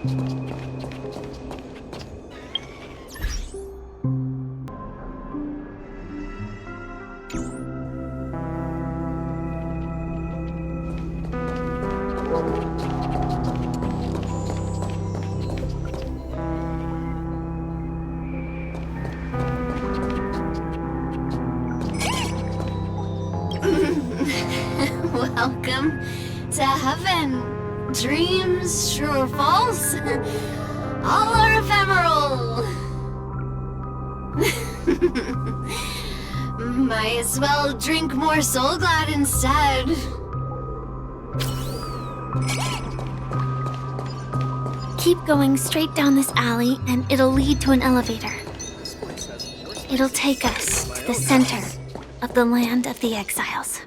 Welcome to heaven. Dreams, true or false, all are ephemeral. Might as well drink more Soul Glad instead. Keep going straight down this alley and it'll lead to an elevator. It'll take us to the center of the land of the exiles.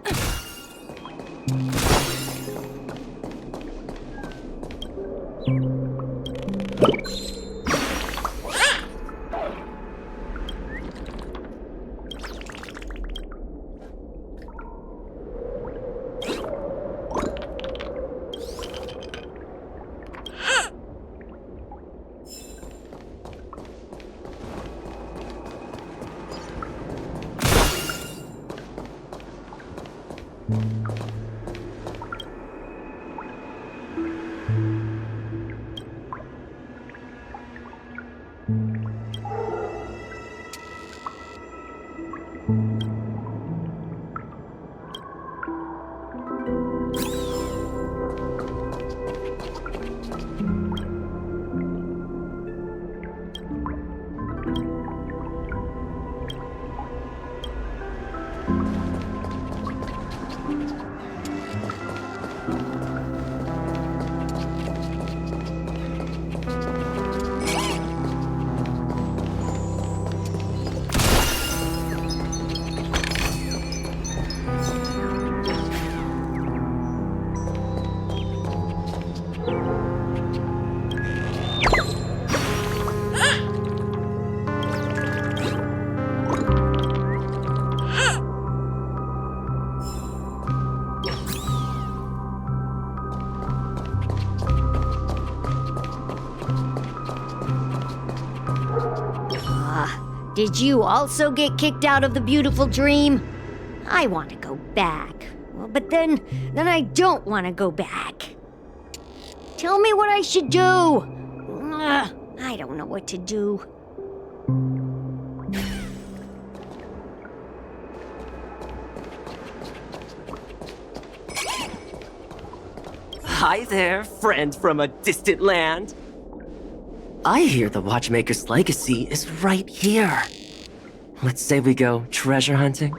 Did you also get kicked out of the beautiful dream? I want to go back. Well, but then I don't want to go back. Tell me what I should do. I don't know what to do. Hi there, friend from a distant land. I hear the Watchmaker's legacy is right here. Let's say we go treasure hunting.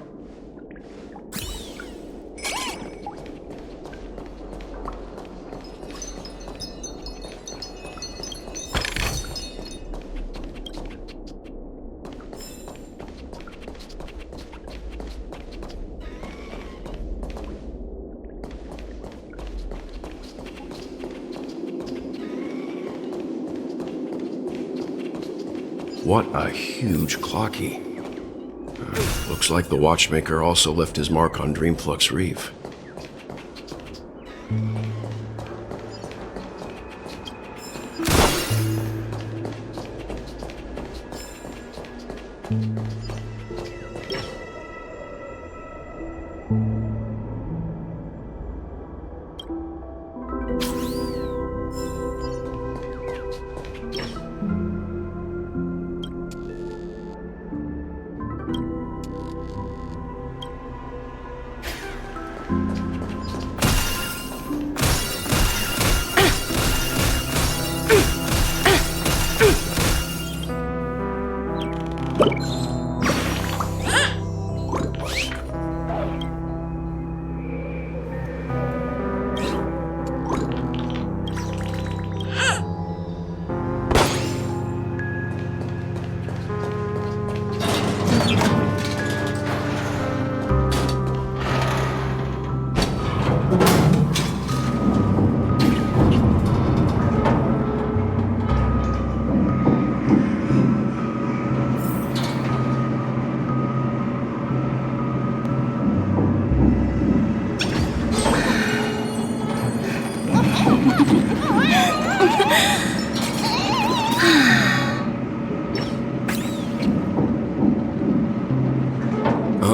What a huge clocky. Looks like the Watchmaker also left his mark on Dreamflux Reef.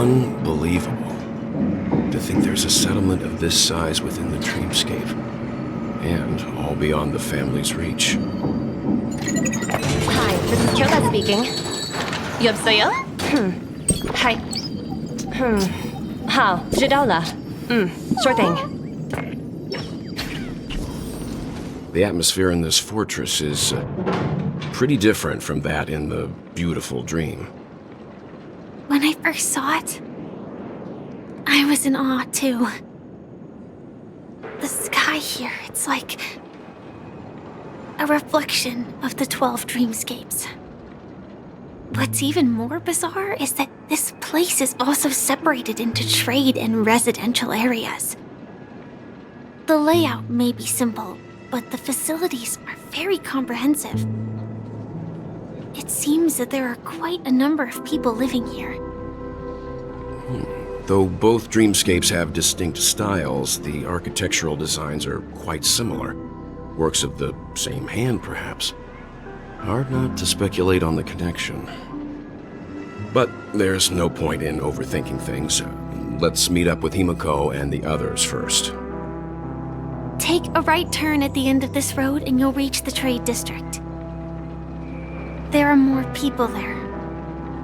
Unbelievable. To think there's a settlement of this size within the dreamscape. And all beyond the family's reach. Hi, this is Trailblazer speaking. 여보세요? Hi.好, 知道了. Sure thing. The atmosphere in this fortress is pretty different from that in the beautiful dream. When I first saw it, I was in awe too. The sky here, it's like a reflection of the 12 dreamscapes. What's even more bizarre is that this place is also separated into trade and residential areas. The layout may be simple, but the facilities are very comprehensive. It seems that there are quite a number of people living here. Though both dreamscapes have distinct styles, the architectural designs are quite similar. Works of the same hand, perhaps. Hard not to speculate on the connection. But there's no point in overthinking things. Let's meet up with Himiko and the others first. Take a right turn at the end of this road and you'll reach the trade district. There are more people there,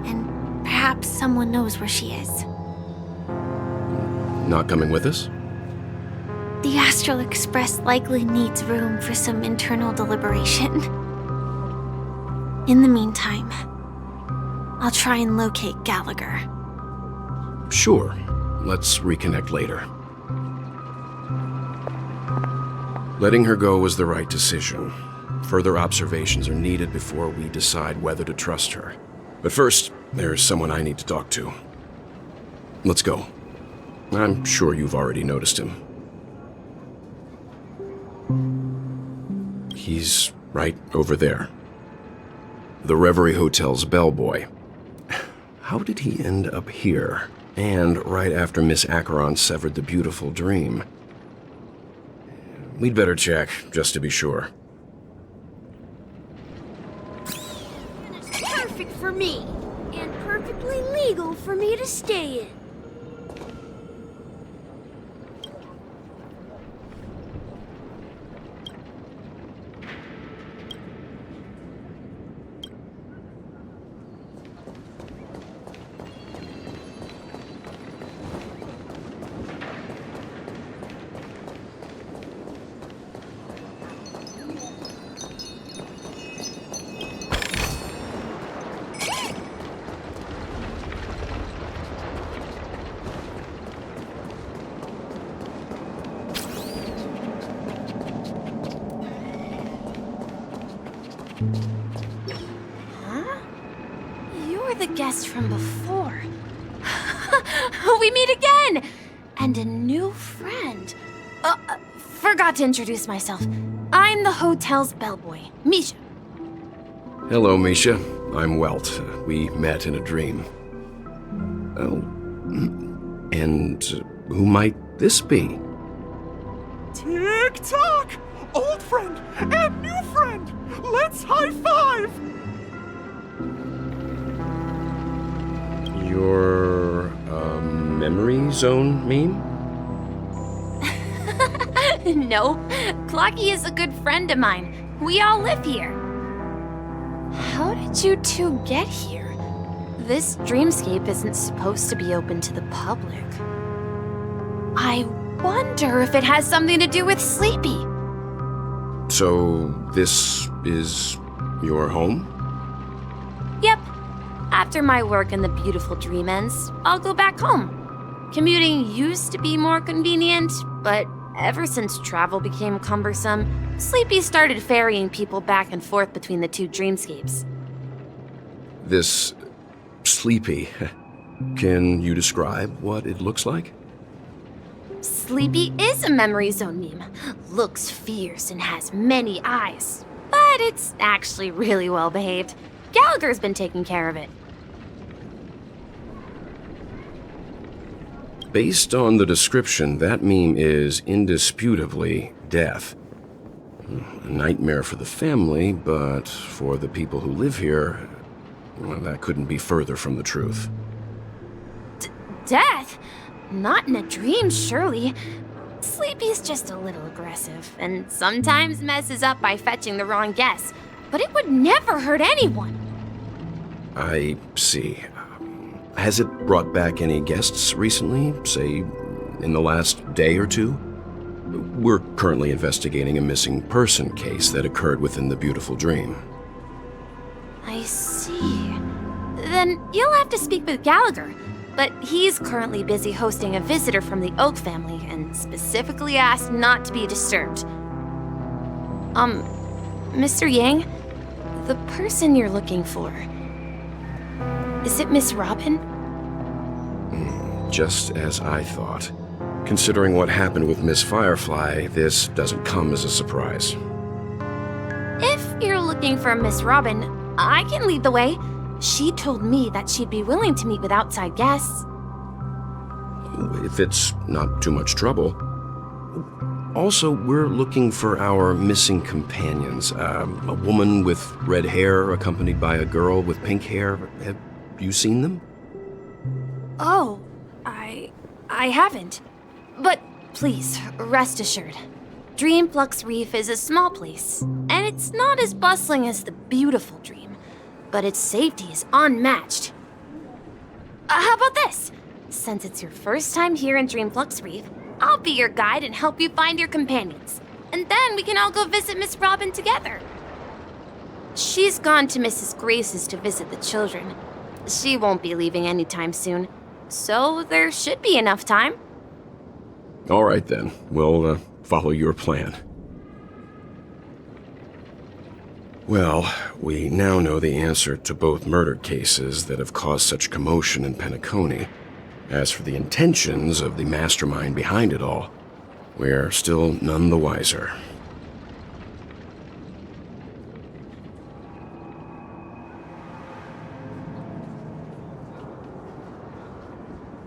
and perhaps someone knows where she is. Not coming with us? The Astral Express likely needs room for some internal deliberation. In the meantime, I'll try and locate Gallagher. Sure. Let's reconnect later. Letting her go was the right decision. Further observations are needed before we decide whether to trust her. But first, there's someone I need to talk to. Let's go. I'm sure you've already noticed him. He's right over there. The Reverie Hotel's bellboy. How did he end up here? And right after Miss Acheron severed the beautiful dream. We'd better check, just to be sure. It's perfect for me, and perfectly legal for me to stay in. You're the guest from before. We meet again! And a new friend. Forgot to introduce myself. I'm the hotel's bellboy, Misha. Hello, Misha. I'm Welt. We met in a dream. Oh. And who might this be? Tick-tock! Old friend and new friend! Let's high-five! Your, memory zone meme? No, Clocky is a good friend of mine. We all live here. How did you two get here? This dreamscape isn't supposed to be open to the public. I wonder if it has something to do with Sleepy. So, this is your home? Yep. After my work in the beautiful dream ends, I'll go back home. Commuting used to be more convenient, but ever since travel became cumbersome, Sleepy started ferrying people back and forth between the two dreamscapes. This Sleepy. Can you describe what it looks like? Sleepy is a memory zone meme. Looks fierce and has many eyes. But it's actually really well behaved. Gallagher's been taking care of it. Based on the description, that meme is indisputably death. A nightmare for the family, but for the people who live here, well, that couldn't be further from the truth. death? Not in a dream, surely. Sleepy's just a little aggressive, and sometimes messes up by fetching the wrong guess. But it would never hurt anyone. I see. Has it brought back any guests recently, say, in the last day or two? We're currently investigating a missing person case that occurred within the beautiful dream. I see. Then you'll have to speak with Gallagher. But he's currently busy hosting a visitor from the Oak family and specifically asked not to be disturbed. Mr. Yang, the person you're looking for, is it Miss Robin? Just as I thought. Considering what happened with Miss Firefly, this doesn't come as a surprise. If you're looking for Miss Robin, I can lead the way. She told me that she'd be willing to meet with outside guests. If it's not too much trouble. Also, we're looking for our missing companions. A woman with red hair accompanied by a girl with pink hair. Have you seen them? Oh, I haven't. But please, rest assured. Dreamflux Reef is a small place, and it's not as bustling as the beautiful dream, but its safety is unmatched. How about this? Since it's your first time here in Dreamflux Reef, I'll be your guide and help you find your companions. And then we can all go visit Miss Robin together. She's gone to Mrs. Grace's to visit the children. She won't be leaving anytime soon, so there should be enough time. All right then, we'll follow your plan. Well, we now know the answer to both murder cases that have caused such commotion in Penacony. As for the intentions of the mastermind behind it all, we're still none the wiser.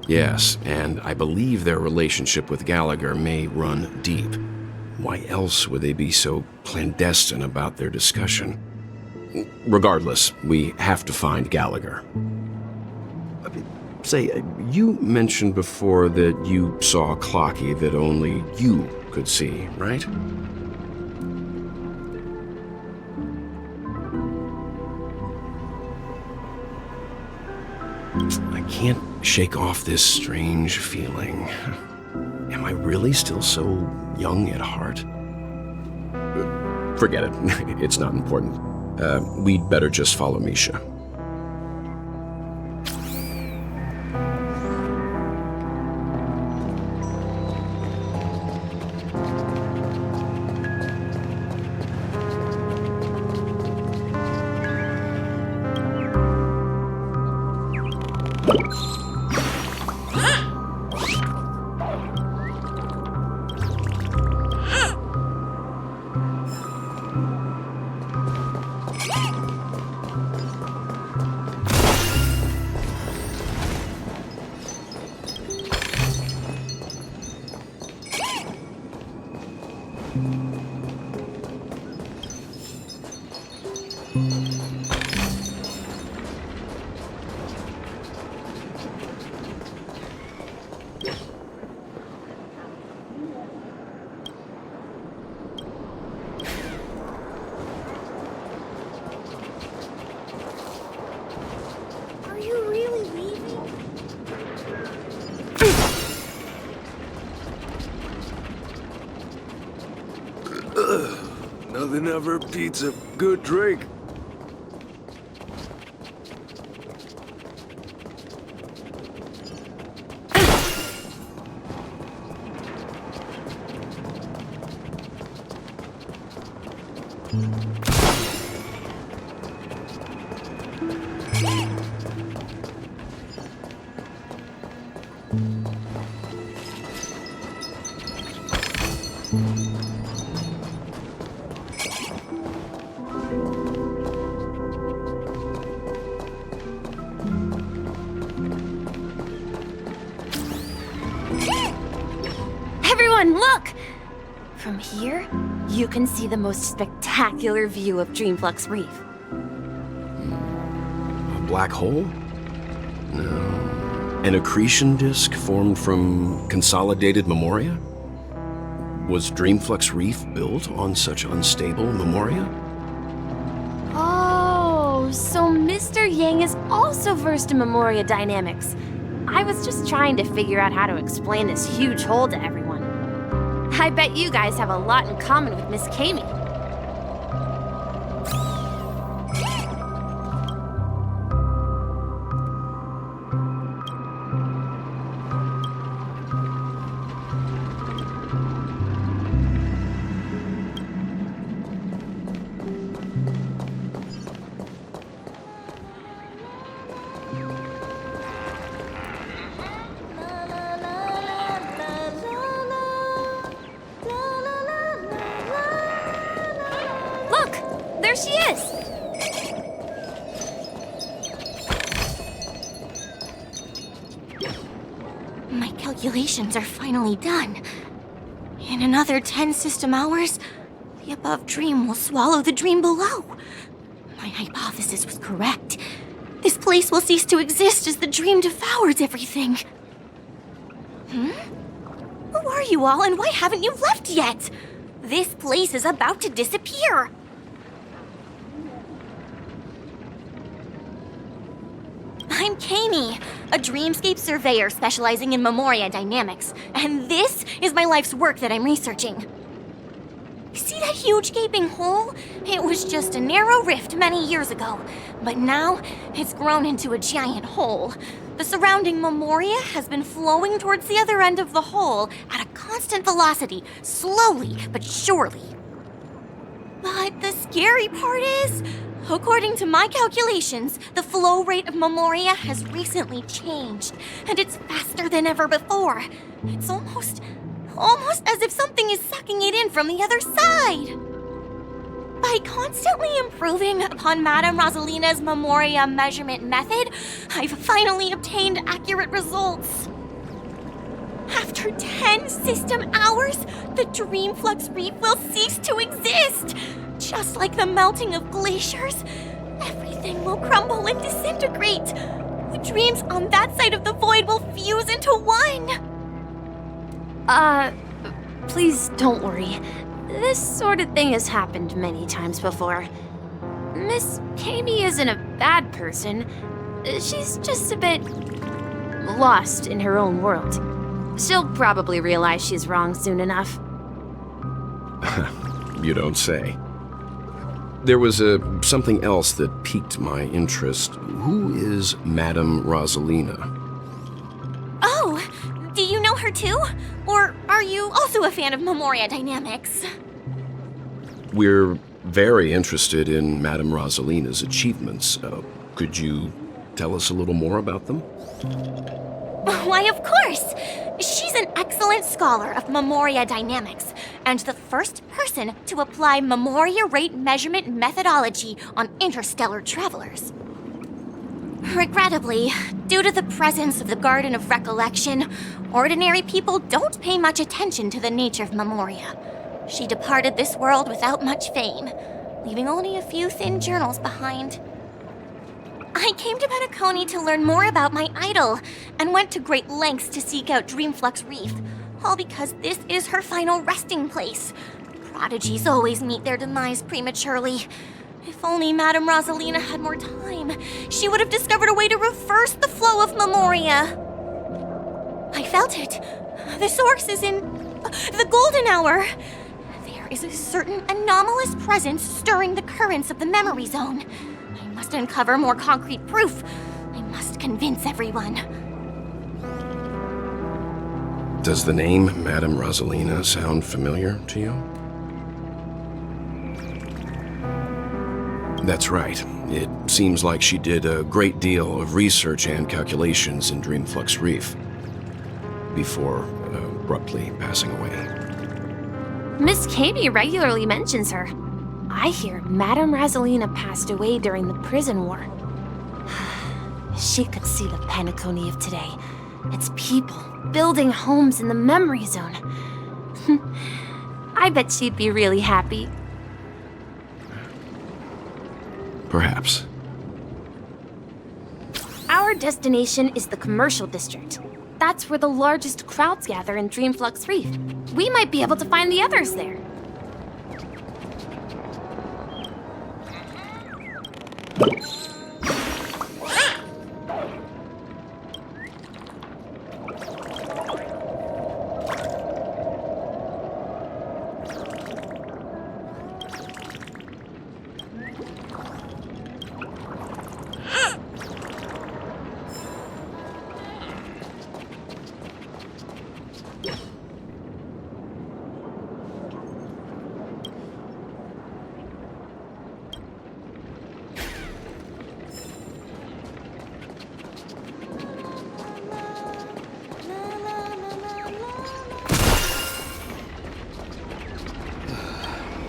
Yes, and I believe their relationship with Gallagher may run deep. Why else would they be so clandestine about their discussion? Regardless, we have to find Gallagher. Say, you mentioned before that you saw a Clocky that only you could see, right? I can't shake off this strange feeling. Am I really still so young at heart? Forget it. It's not important. We'd better just follow Misha. Are you really leaving? Nothing ever beats a good drink. Everyone, look! From here, you can see the most spectacular view of Dreamflux Reef. A black hole? No. An accretion disk formed from consolidated memoria? Was Dreamflux Reef built on such unstable memoria? Oh, so Mr. Yang is also versed in Memoria dynamics. I was just trying to figure out how to explain this huge hole to everyone. I bet you guys have a lot in common with Miss Kami. There she is! My calculations are finally done. In another 10 system hours, the above dream will swallow the dream below. My hypothesis was correct. This place will cease to exist as the dream devours everything. Who are you all, and why haven't you left yet? This place is about to disappear. I'm Kami, a dreamscape surveyor specializing in Memoria dynamics, and this is my life's work that I'm researching. See that huge gaping hole? It was just a narrow rift many years ago, but now it's grown into a giant hole. The surrounding Memoria has been flowing towards the other end of the hole at a constant velocity, slowly but surely. But the scary part is, according to my calculations, the flow rate of Memoria has recently changed, and it's faster than ever before. It's almost as if something is sucking it in from the other side. By constantly improving upon Madame Rosalina's Memoria measurement method, I've finally obtained accurate results. After 10 system hours, the Dreamflux Reef will cease to exist. Just like the melting of glaciers, everything will crumble and disintegrate. The dreams on that side of the void will fuse into one. Please don't worry. This sort of thing has happened many times before. Miss Kami isn't a bad person. She's just a bit lost in her own world. She'll probably realize she's wrong soon enough. You don't say. There was something else that piqued my interest. Who is Madame Rosalina? Oh, do you know her too? Or are you also a fan of Memoria dynamics? We're very interested in Madame Rosalina's achievements. Could you tell us a little more about them? Why, of course! She's an excellent scholar of Memoria dynamics, and the first person to apply Memoria rate measurement methodology on interstellar travelers. Regrettably, due to the presence of the Garden of Recollection, ordinary people don't pay much attention to the nature of Memoria. She departed this world without much fame, leaving only a few thin journals behind. I came to Penacony to learn more about my idol, and went to great lengths to seek out Dreamflux Reef, all because this is her final resting place. Prodigies always meet their demise prematurely. If only Madame Rosalina had more time, she would have discovered a way to reverse the flow of Memoria. I felt it. The source is in the golden hour. There is a certain anomalous presence stirring the currents of the memory zone. I must uncover more concrete proof. I must convince everyone. Does the name Madame Rosalina sound familiar to you? That's right. It seems like she did a great deal of research and calculations in Dreamflux Reef before abruptly passing away. Miss Kami regularly mentions her. I hear Madame Rosalina passed away during the prison war. She could see the Penacony of today. Its people building homes in the memory zone. I bet she'd be really happy. Perhaps. Our Our destination is the commercial district. That's where the largest crowds gather in Dreamflux Reef. We might be able to find the others there.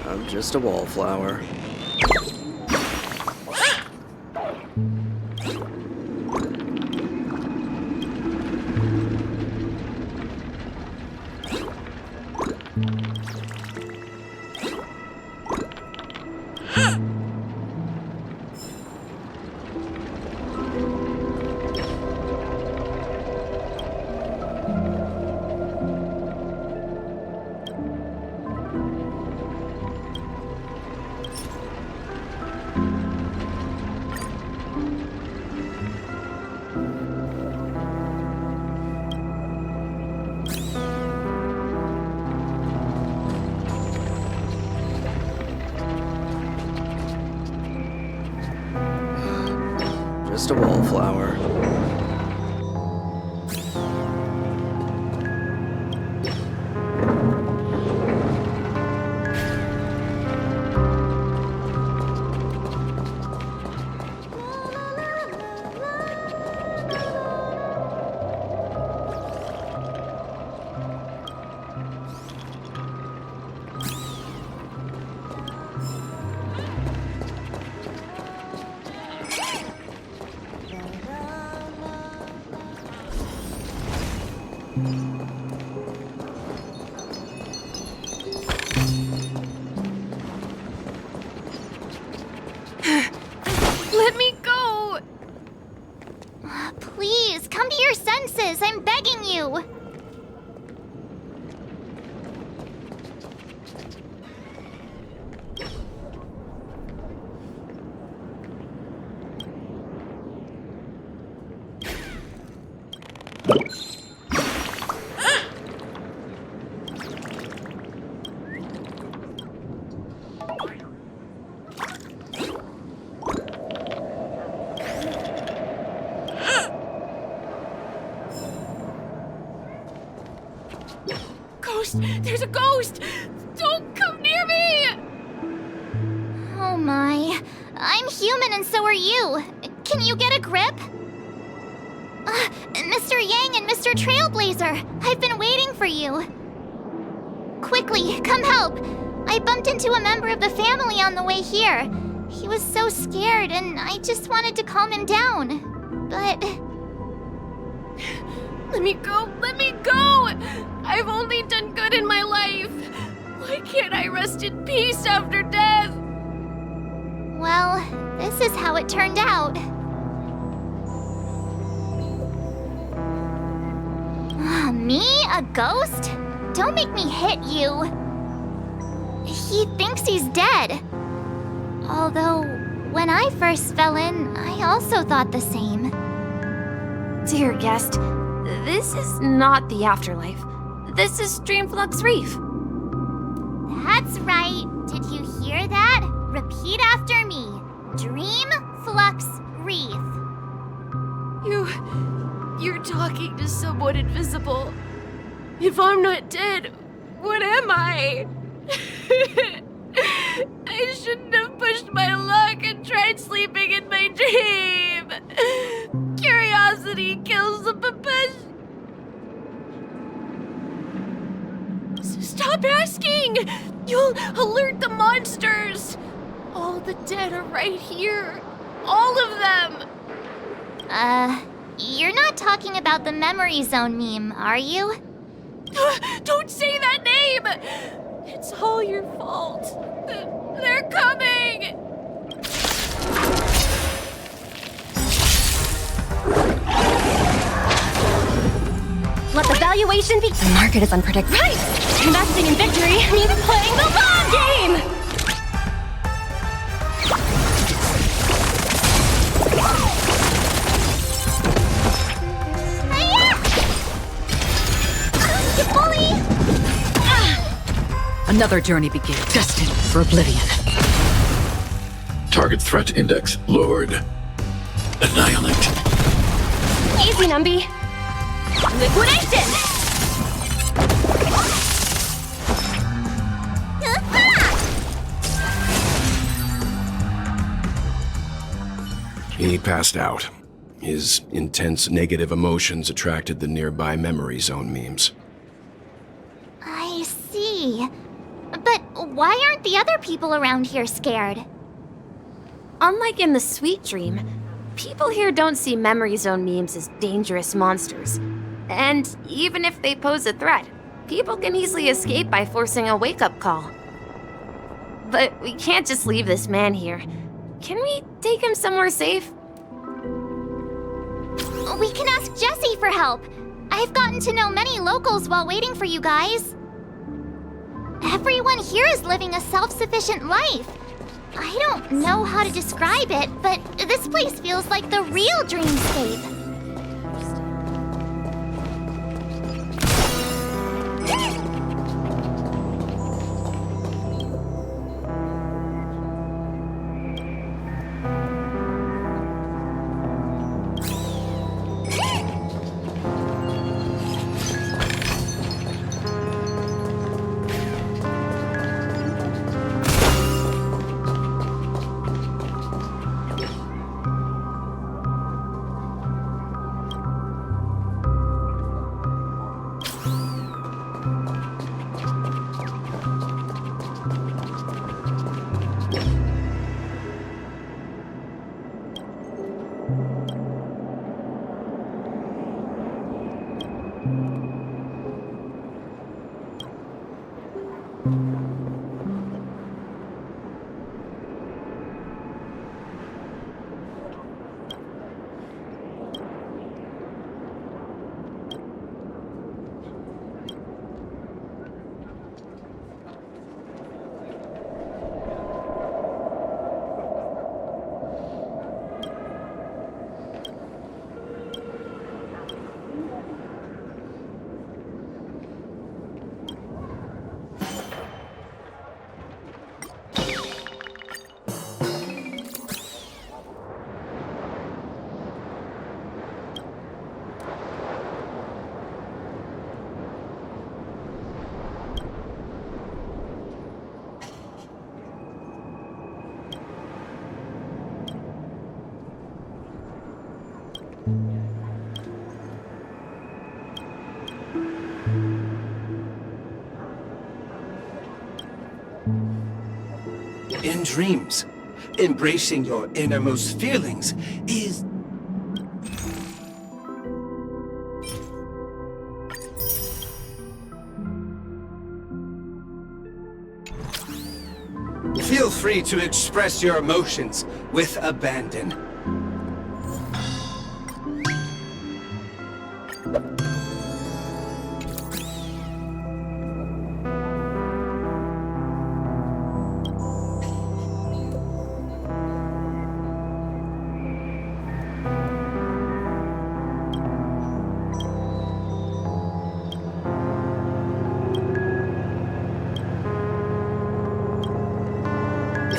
I'm just a wallflower. Just a wallflower. Let me go! Please, come to your senses. I'm begging you. Ghost! There's a ghost! Don't come near me! Oh my. I'm human and so are you. Can you get a grip? Mr. Yang and Mr. Trailblazer, I've been waiting for you. Quickly, come help. I bumped into a member of the family on the way here. He was so scared and I just wanted to calm him down. But... Let me go! Let me go! I've only done good in my life. Why can't I rest in peace after death? well, this is how it turned out. Me? A ghost? Don't make me hit you. He thinks he's dead. Although, when I first fell in, I also thought the same. Dear guest, this is not the afterlife. This is Dreamflux Reef. That's right. Did you hear that? Repeat after me. Dreamflux Reef. You're talking to someone invisible. If I'm not dead, what am I? I shouldn't have pushed my luck and tried sleeping in my dream. Curiosity kills the profession. Stop asking! You'll alert the monsters. All the dead are right here. All of them. You're not talking about the memory zone meme, are you? Don't say that name! It's all your fault. They're coming! Let the valuation be. The market is unpredictable. Right! Investing in victory means playing the long game! You bully! Another journey begins, destined for oblivion. Target threat index lowered. Annihilate. Easy, Numby. Liquidation! He passed out. His intense negative emotions attracted the nearby memory zone memes. I see. But why aren't the other people around here scared? Unlike in the Sweet Dream, people here don't see memory zone memes as dangerous monsters. And even if they pose a threat, people can easily escape by forcing a wake-up call. But we can't just leave this man here. Can we take him somewhere safe? We can ask Jessie for help. I've gotten to know many locals while waiting for you guys. Everyone here is living a self-sufficient life. I don't know how to describe it, but this place feels like the real dreamscape. In dreams, embracing your innermost feelings is... Feel free to express your emotions with abandon.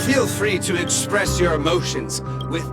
Feel free to express your emotions with...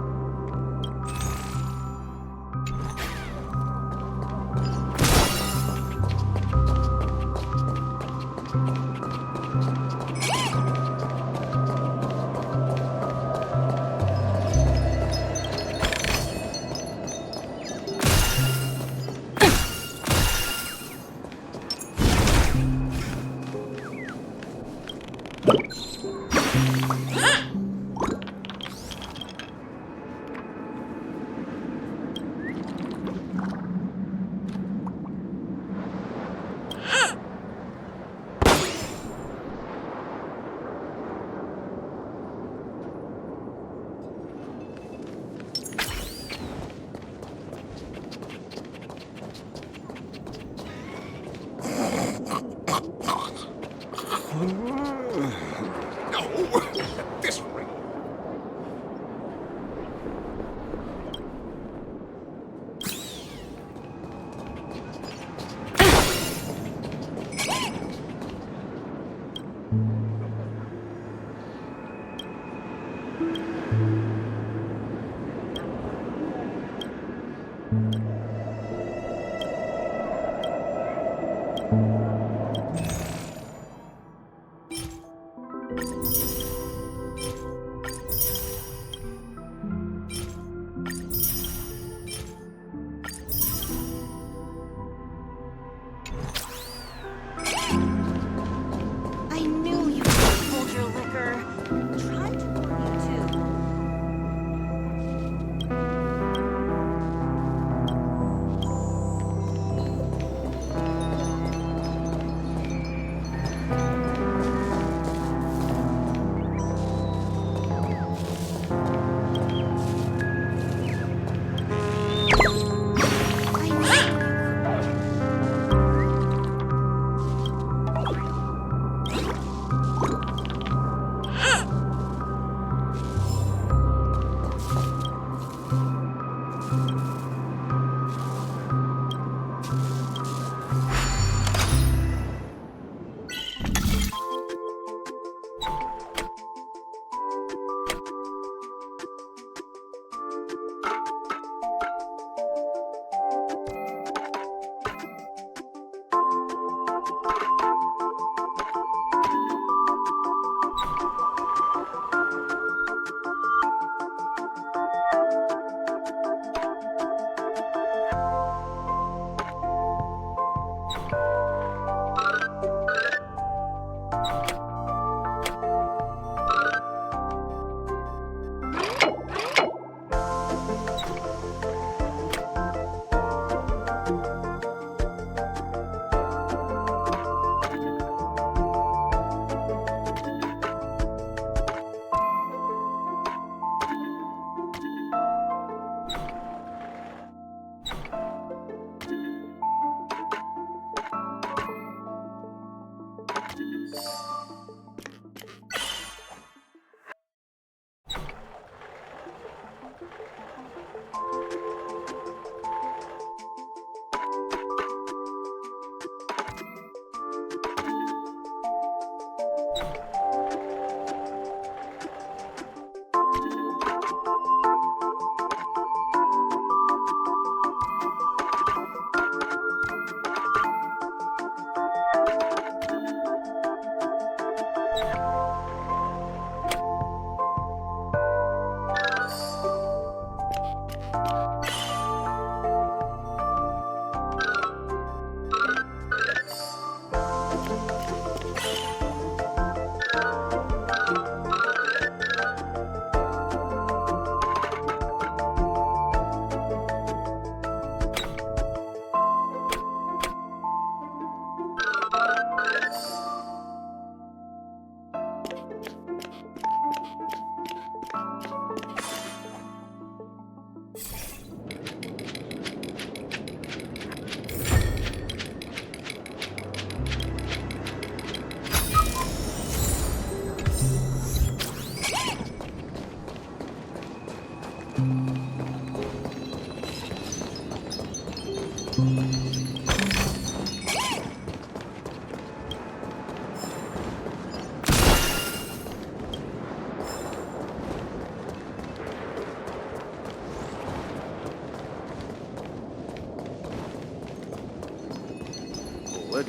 Let's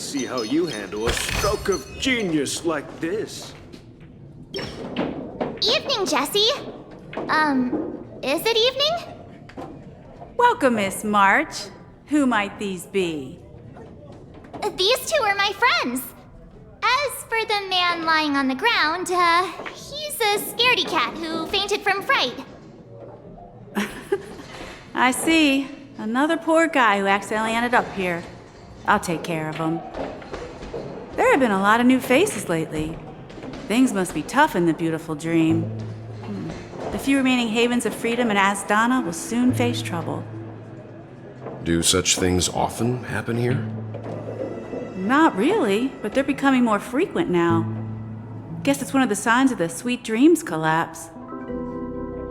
see how you handle a stroke of genius like this. Evening, Jessie. Is it evening? Welcome, Miss March. Who might these be? These two are my friends. As for the man lying on the ground, he's a scaredy cat who fainted from fright. I see. Another poor guy who accidentally ended up here. I'll take care of him. There have been a lot of new faces lately. Things must be tough in the beautiful dream. The few remaining havens of freedom in Asdana will soon face trouble. Do such things often happen here? Not really, but they're becoming more frequent now. Guess it's one of the signs of the Sweet Dreams collapse.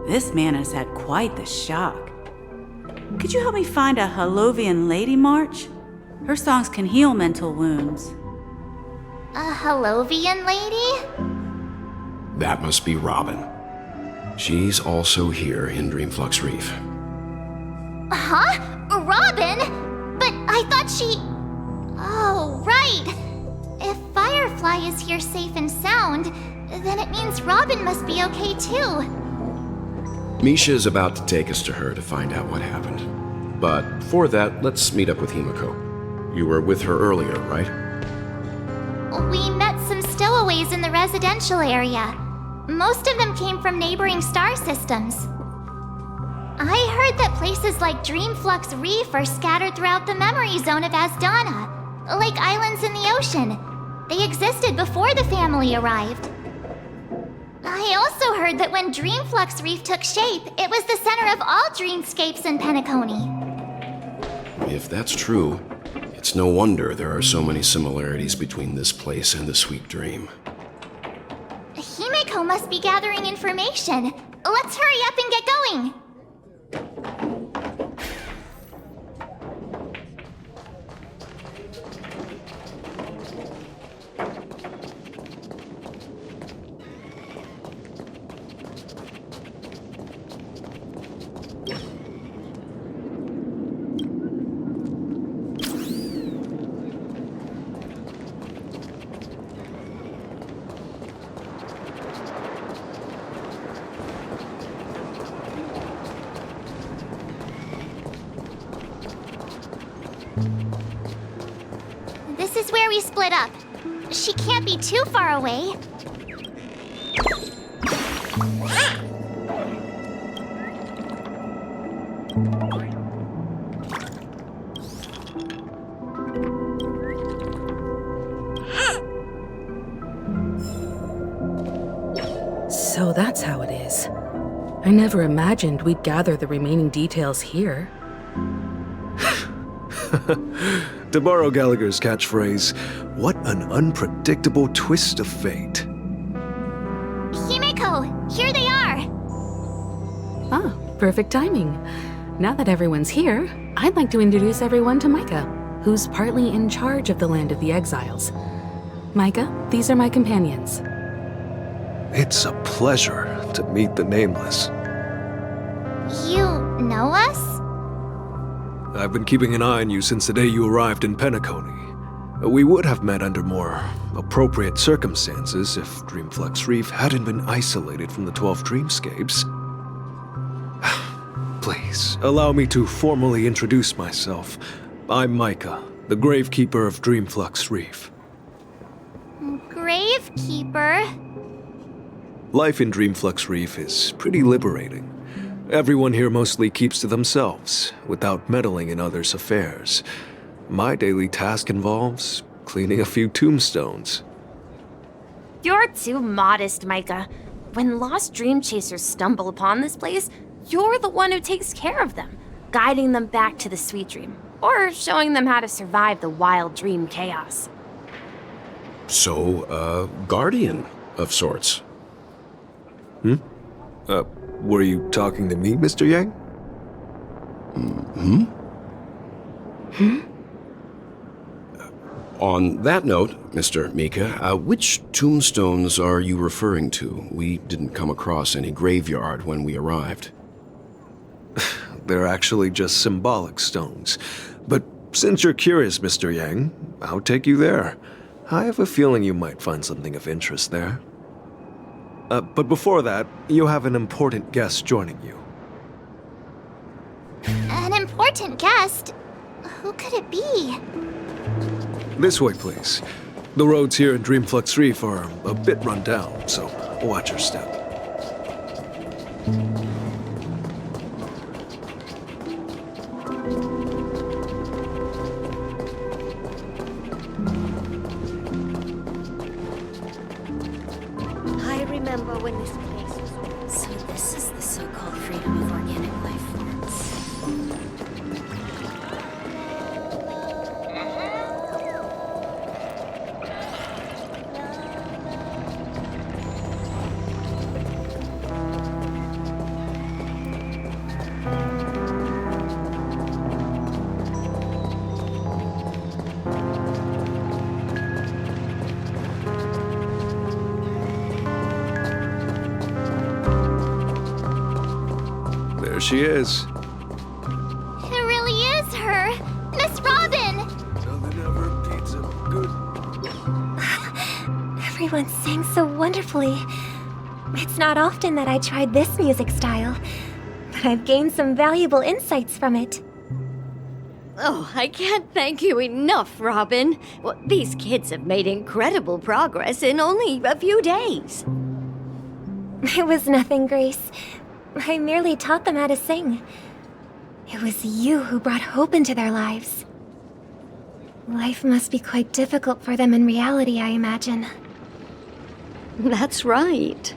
This man has had quite the shock. Could you help me find a Halovian lady, March? Her songs can heal mental wounds. A Halovian lady? That must be Robin. She's also here in Dreamflux Reef. Huh? Robin? But I thought she... Oh, right. If Firefly is here safe and sound, then it means Robin must be okay too. Misha is about to take us to her to find out what happened. But for that, let's meet up with Himiko. You were with her earlier, right? We met some stowaways in the residential area. Most of them came from neighboring star systems. I heard that places like Dreamflux Reef are scattered throughout the memory zone of Asdana, like islands in the ocean. They existed before the family arrived. I also heard that when Dreamflux Reef took shape, it was the center of all dreamscapes in Penacony. If that's true, it's no wonder there are so many similarities between this place and the Sweet Dream. Himeko must be gathering information. Let's hurry up and get going. This is where we split up. She can't be too far away. So that's how it is. I never imagined we'd gather the remaining details here. To borrow Gallagher's catchphrase, what an unpredictable twist of fate. Himeko, here they are! Ah, perfect timing. Now that everyone's here, I'd like to introduce everyone to Micah, who's partly in charge of the Land of the Exiles. Micah, these are my companions. It's a pleasure to meet the Nameless. You know us? I've been keeping an eye on you since the day you arrived in Penacony. We would have met under more appropriate circumstances if Dreamflux Reef hadn't been isolated from the 12 dreamscapes. Please, allow me to formally introduce myself. I'm Micah, the Gravekeeper of Dreamflux Reef. Gravekeeper? Life in Dreamflux Reef is pretty liberating. Everyone here mostly keeps to themselves, without meddling in others' affairs. My daily task involves cleaning a few tombstones. You're too modest, Micah. When lost dream chasers stumble upon this place, you're the one who takes care of them, guiding them back to the sweet dream, or showing them how to survive the wild dream chaos. So, guardian of sorts. Were you talking to me, Mr. Yang? On that note, Mr. Mika, which tombstones are you referring to? We didn't come across any graveyard when we arrived. They're actually just symbolic stones. But since you're curious, Mr. Yang, I'll take you there. I have a feeling you might find something of interest there. But before that, you have an important guest joining you. An important guest? Who could it be? This way, please. The roads here in Dreamflux Reef are a bit run down, so watch your step. I remember when this place was open. So this is the so-called freedom of organic life forms. There she is. It really is her! Miss Robin! Nothing ever beats a good... Everyone sang so wonderfully. It's not often that I tried this music style, but I've gained some valuable insights from it. Oh, I can't thank you enough, Robin. Well, these kids have made incredible progress in only a few days. It was nothing, Grace. I merely taught them how to sing. It was you who brought hope into their lives. Life must be quite difficult for them in reality, I imagine. That's right.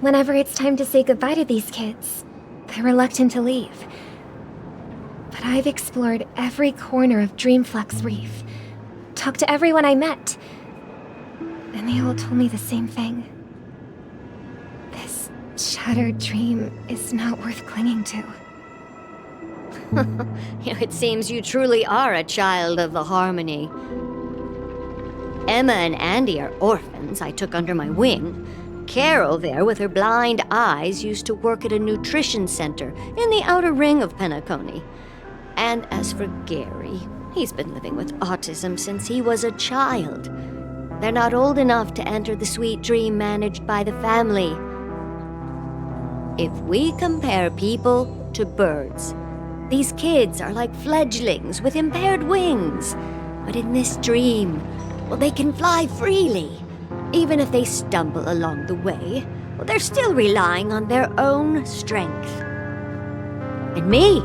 Whenever it's time to say goodbye to these kids, they're reluctant to leave. But I've explored every corner of Dreamflux Reef, talked to everyone I met, and they all told me the same thing. This shattered dream is not worth clinging to. It seems you truly are a child of the Harmony. Emma and Andy are orphans I took under my wing. Carol there, with her blind eyes, used to work at a nutrition center in the outer ring of Penacony. And as for Gary, he's been living with autism since he was a child. They're not old enough to enter the sweet dream managed by the family. If we compare people to birds, these kids are like fledglings with impaired wings. But in this dream, well, they can fly freely. Even if they stumble along the way, well, they're still relying on their own strength. And me,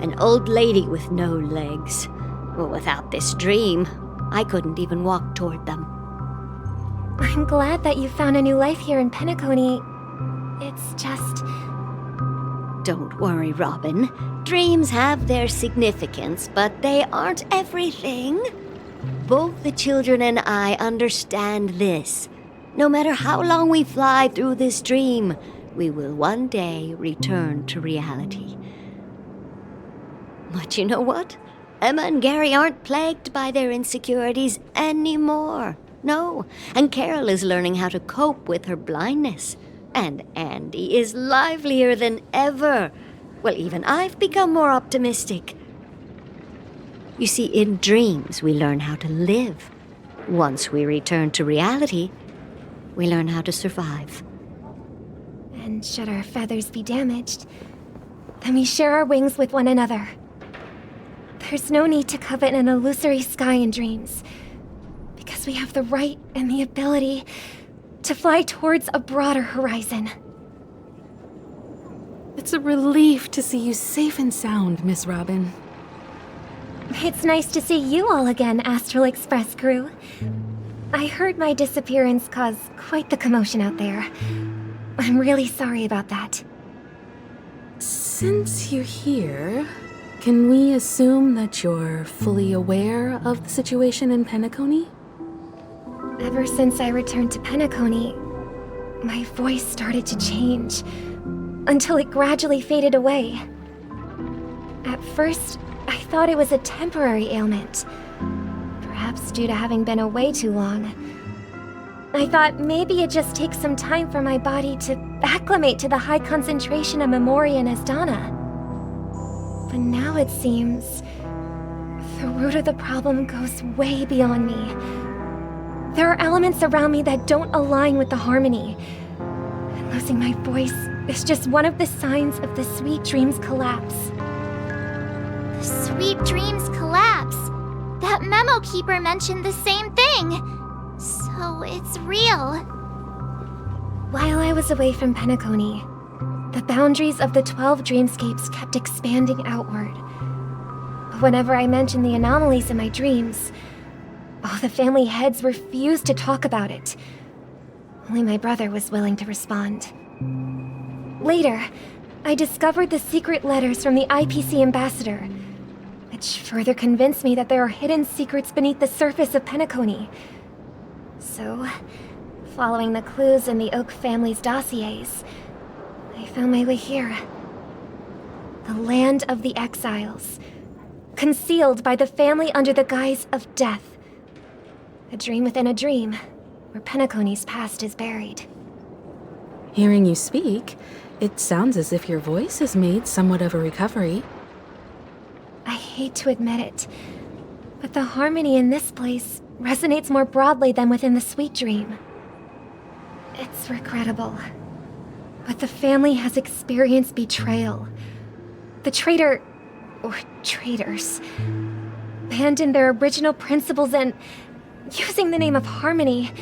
an old lady with no legs. Well, without this dream, I couldn't even walk toward them. I'm glad that you found a new life here in Penacony. It's just... Don't worry, Robin. Dreams have their significance, but they aren't everything. Both the children and I understand this. No matter how long we fly through this dream, we will one day return to reality. But you know what? Emma and Gary aren't plagued by their insecurities anymore. No, and Carol is learning how to cope with her blindness. And Andy is livelier than ever. Well, even I've become more optimistic. You see, in dreams, we learn how to live. Once we return to reality, we learn how to survive. And should our feathers be damaged, then we share our wings with one another. There's no need to covet an illusory sky in dreams, because we have the right and the ability to fly towards a broader horizon. It's a relief to see you safe and sound, Miss Robin. It's nice to see you all again, Astral Express crew. I heard my disappearance caused quite the commotion out there. I'm really sorry about that. Since you're here, can we assume that you're fully aware of the situation in Penacony? Ever since I returned to Penacony, my voice started to change, until it gradually faded away. At first, I thought it was a temporary ailment. Perhaps due to having been away too long. I thought maybe it just takes some time for my body to acclimate to the high concentration of Memoria and Asdana. But now it seems the root of the problem goes way beyond me. There are elements around me that don't align with the harmony. And losing my voice is just one of the signs of the Sweet Dreams collapse. The Sweet Dreams collapse. That memo keeper mentioned the same thing. So it's real. While I was away from Penacony, the boundaries of the 12 dreamscapes kept expanding outward. But whenever I mentioned the anomalies in my dreams, all the family heads refused to talk about it. Only my brother was willing to respond. Later, I discovered the secret letters from the IPC ambassador, which further convinced me that there are hidden secrets beneath the surface of Penacony. So, following the clues in the Oak family's dossiers, I found my way here. The land of the exiles, concealed by the family under the guise of death. A dream within a dream, where Penacony's past is buried. Hearing you speak, it sounds as if your voice has made somewhat of a recovery. I hate to admit it, but the harmony in this place resonates more broadly than within the Sweet Dream. It's regrettable, but the family has experienced betrayal. The traitor, or traitors, abandoned their original principles and, using the name of harmony,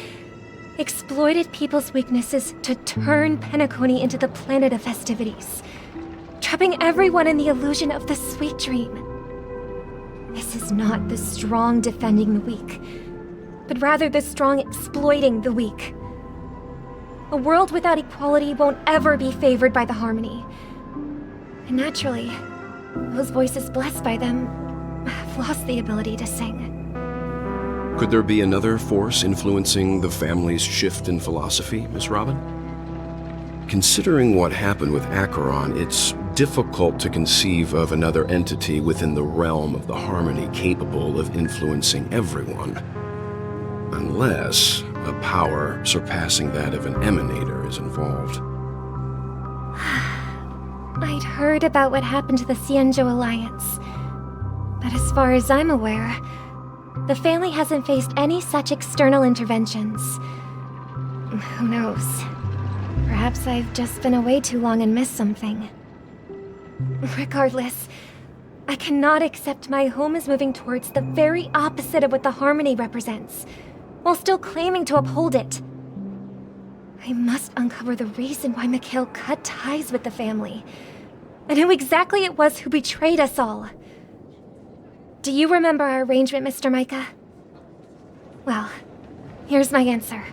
exploited people's weaknesses to turn Penacony into the planet of festivities, trapping everyone in the illusion of the Sweet Dream. This is not the strong defending the weak, but rather the strong exploiting the weak. A world without equality won't ever be favored by the harmony. And naturally, those voices blessed by them have lost the ability to sing. Could there be another force influencing the family's shift in philosophy, Miss Robin? Considering what happened with Acheron, it's difficult to conceive of another entity within the realm of the harmony capable of influencing everyone. Unless a power surpassing that of an emanator is involved. I'd heard about what happened to the Xianzhou Alliance, but as far as I'm aware, the family hasn't faced any such external interventions. Who knows? Perhaps I've just been away too long and missed something. Regardless, I cannot accept my home is moving towards the very opposite of what the harmony represents, while still claiming to uphold it. I must uncover the reason why Mikhail cut ties with the family, and who exactly it was who betrayed us all. Do you remember our arrangement, Mr. Micah? Well, here's my answer.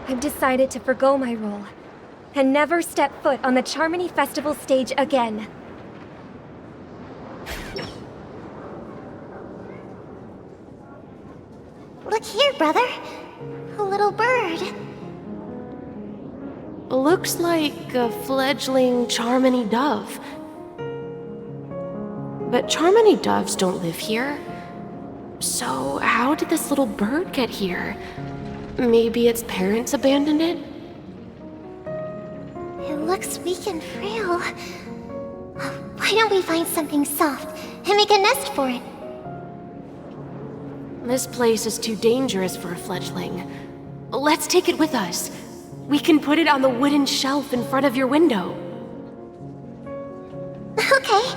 I've decided to forgo my role, and never step foot on the Charmony Festival stage again. Look here, brother. A little bird. Looks like a fledgling Charmony dove. But Charmony doves don't live here. So how did this little bird get here? Maybe its parents abandoned it? It looks weak and frail. Why don't we find something soft and make a nest for it? This place is too dangerous for a fledgling. Let's take it with us. We can put it on the wooden shelf in front of your window. Okay.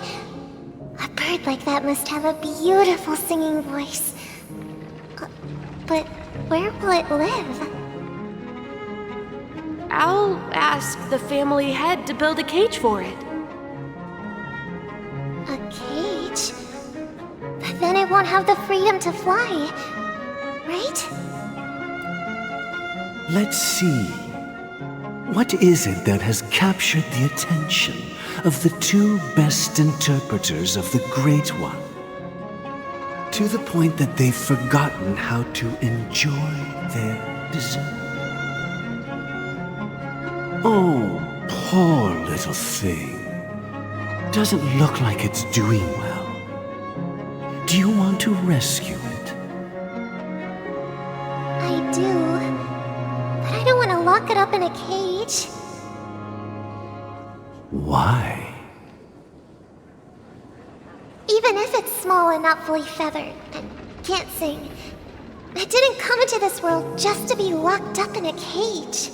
A bird like that must have a beautiful singing voice. But where will it live? I'll ask the family head to build a cage for it. A cage? But then it won't have the freedom to fly, right? Let's see. What is it that has captured the attention of the two best interpreters of the Great One? To the point that they've forgotten how to enjoy their dessert. Oh, poor little thing. doesn't look like it's doing well. Do you want to rescue it? I do. But I don't want to lock it up in a cage. Why? Even if it's small and not fully feathered and can't sing, it didn't come into this world just to be locked up in a cage.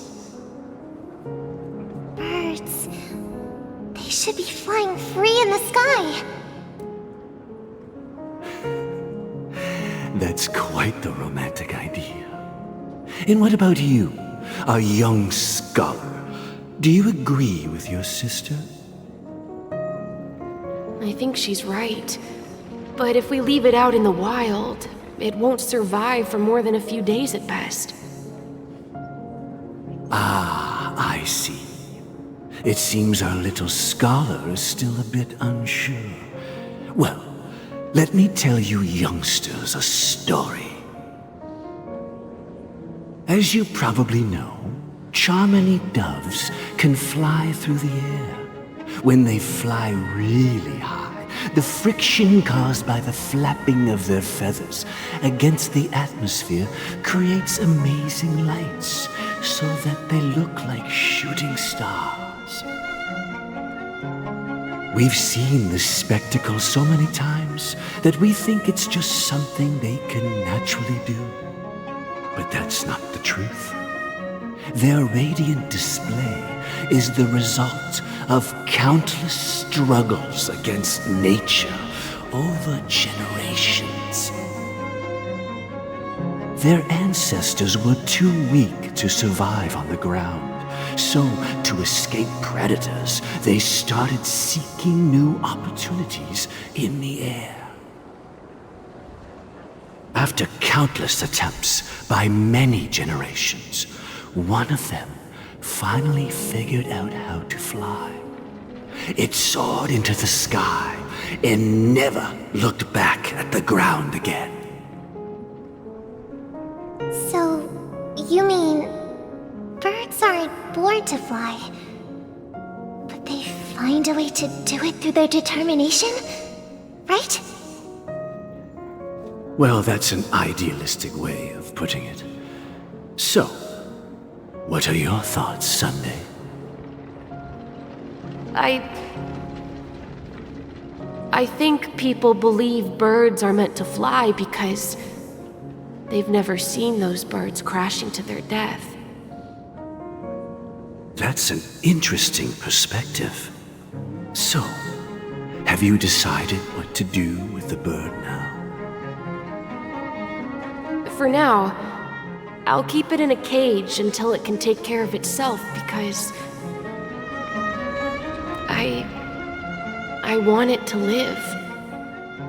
Birds, they should be flying free in the sky. That's quite the romantic idea. And what about you, a young scholar? Do you agree with your sister? I think she's right. But if we leave it out in the wild, it won't survive for more than a few days at best. Ah, I see. It seems our little scholar is still a bit unsure. Well, let me tell you youngsters a story. As you probably know, Charmony doves can fly through the air. When they fly really high, the friction caused by the flapping of their feathers against the atmosphere creates amazing lights so that they look like shooting stars. We've seen this spectacle so many times that we think it's just something they can naturally do. But that's not the truth. Their radiant display is the result of countless struggles against nature over generations. Their ancestors were too weak to survive on the ground, so to escape predators, they started seeking new opportunities in the air. After countless attempts by many generations, one of them finally figured out how to fly. It soared into the sky and never looked back at the ground again. So, you mean birds aren't born to fly, but they find a way to do it through their determination, right? Well, that's an idealistic way of putting it. So, what are your thoughts, Sunday? I think people believe birds are meant to fly because they've never seen those birds crashing to their death. That's an interesting perspective. So, have you decided what to do with the bird now? For now, I'll keep it in a cage until it can take care of itself because I want it to live,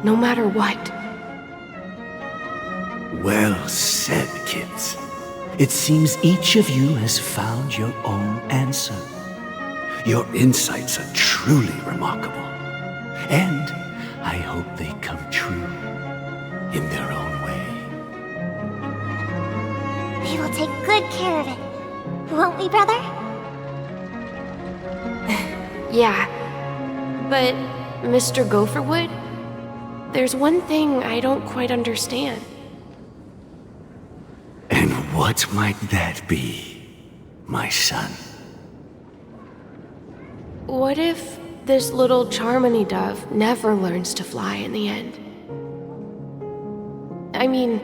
no matter what. Well said, kids. It seems each of you has found your own answer. Your insights are truly remarkable. And I hope they come true in their own way. We will take good care of it, won't we, brother? Yeah, but Mr. Gopherwood, there's one thing I don't quite understand. And what might that be, my son? What if this little Charmony dove never learns to fly in the end? I mean,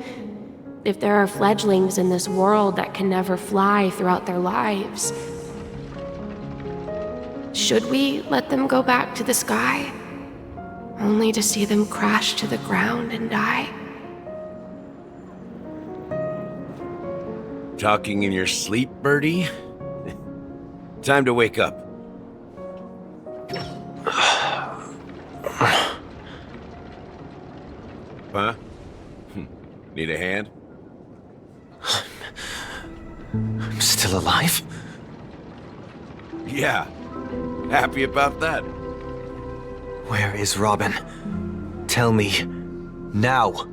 if there are fledglings in this world that can never fly throughout their lives, should we let them go back to the sky, only to see them crash to the ground and die? Talking in your sleep, Birdie? Time to wake up. Huh? Need a hand? I'm still alive? Yeah. Happy about that. Where is Robin? Tell me. Now.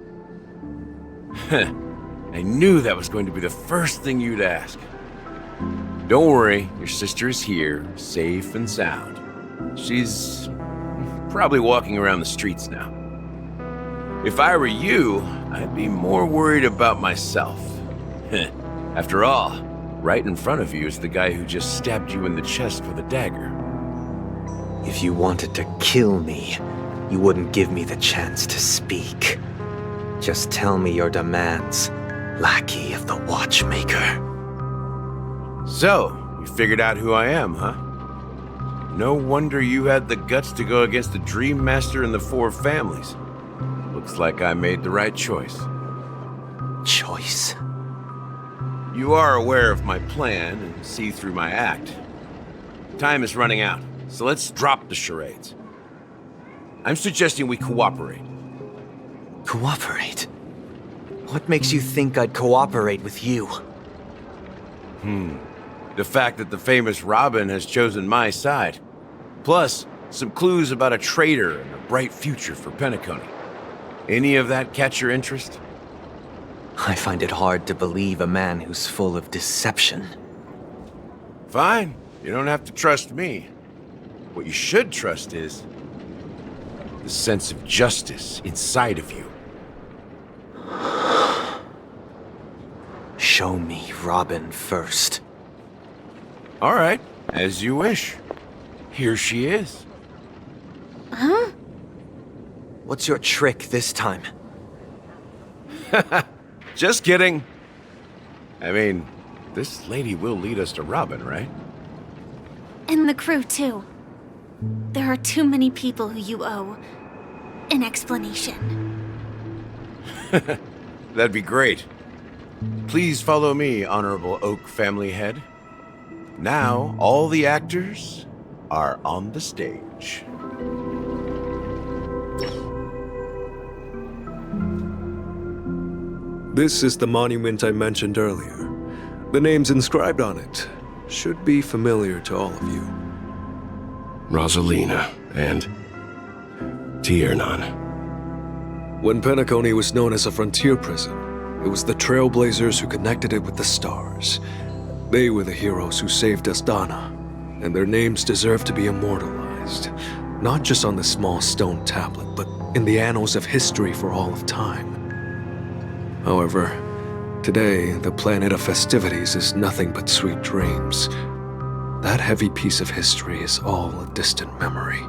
I knew that was going to be the first thing you'd ask. Don't worry, your sister is here, safe and sound. She's probably walking around the streets now. If I were you, I'd be more worried about myself. After all, right in front of you is the guy who just stabbed you in the chest with a dagger. If you wanted to kill me, you wouldn't give me the chance to speak. Just tell me your demands, lackey of the Watchmaker. So, you figured out who I am, huh? No wonder you had the guts to go against the Dream Master and the Four Families. Looks like I made the right choice. Choice? You are aware of my plan and see through my act. Time is running out, so let's drop the charades. I'm suggesting we cooperate. Cooperate? What makes you think I'd cooperate with you? The fact that the famous Robin has chosen my side. Plus, some clues about a traitor and a bright future for Penacony. Any of that catch your interest? I find it hard to believe a man who's full of deception. Fine. You don't have to trust me. What you should trust is the sense of justice inside of you. Show me Robin first. All right, as you wish. Here she is. Huh? What's your trick this time? Just kidding. I mean, this lady will lead us to Robin, right? And the crew, too. There are too many people who you owe an explanation. That'd be great. Please follow me, Honorable Oak Family Head. Now, all the actors are on the stage. This is the monument I mentioned earlier. The names inscribed on it should be familiar to all of you. Rosalina and Tiernan. When Penacony was known as a frontier prison, it was the Trailblazers who connected it with the stars. They were the heroes who saved Astana, and their names deserve to be immortalized, not just on the small stone tablet, but in the annals of history for all of time. However, today, the planet of festivities is nothing but sweet dreams. That heavy piece of history is all a distant memory,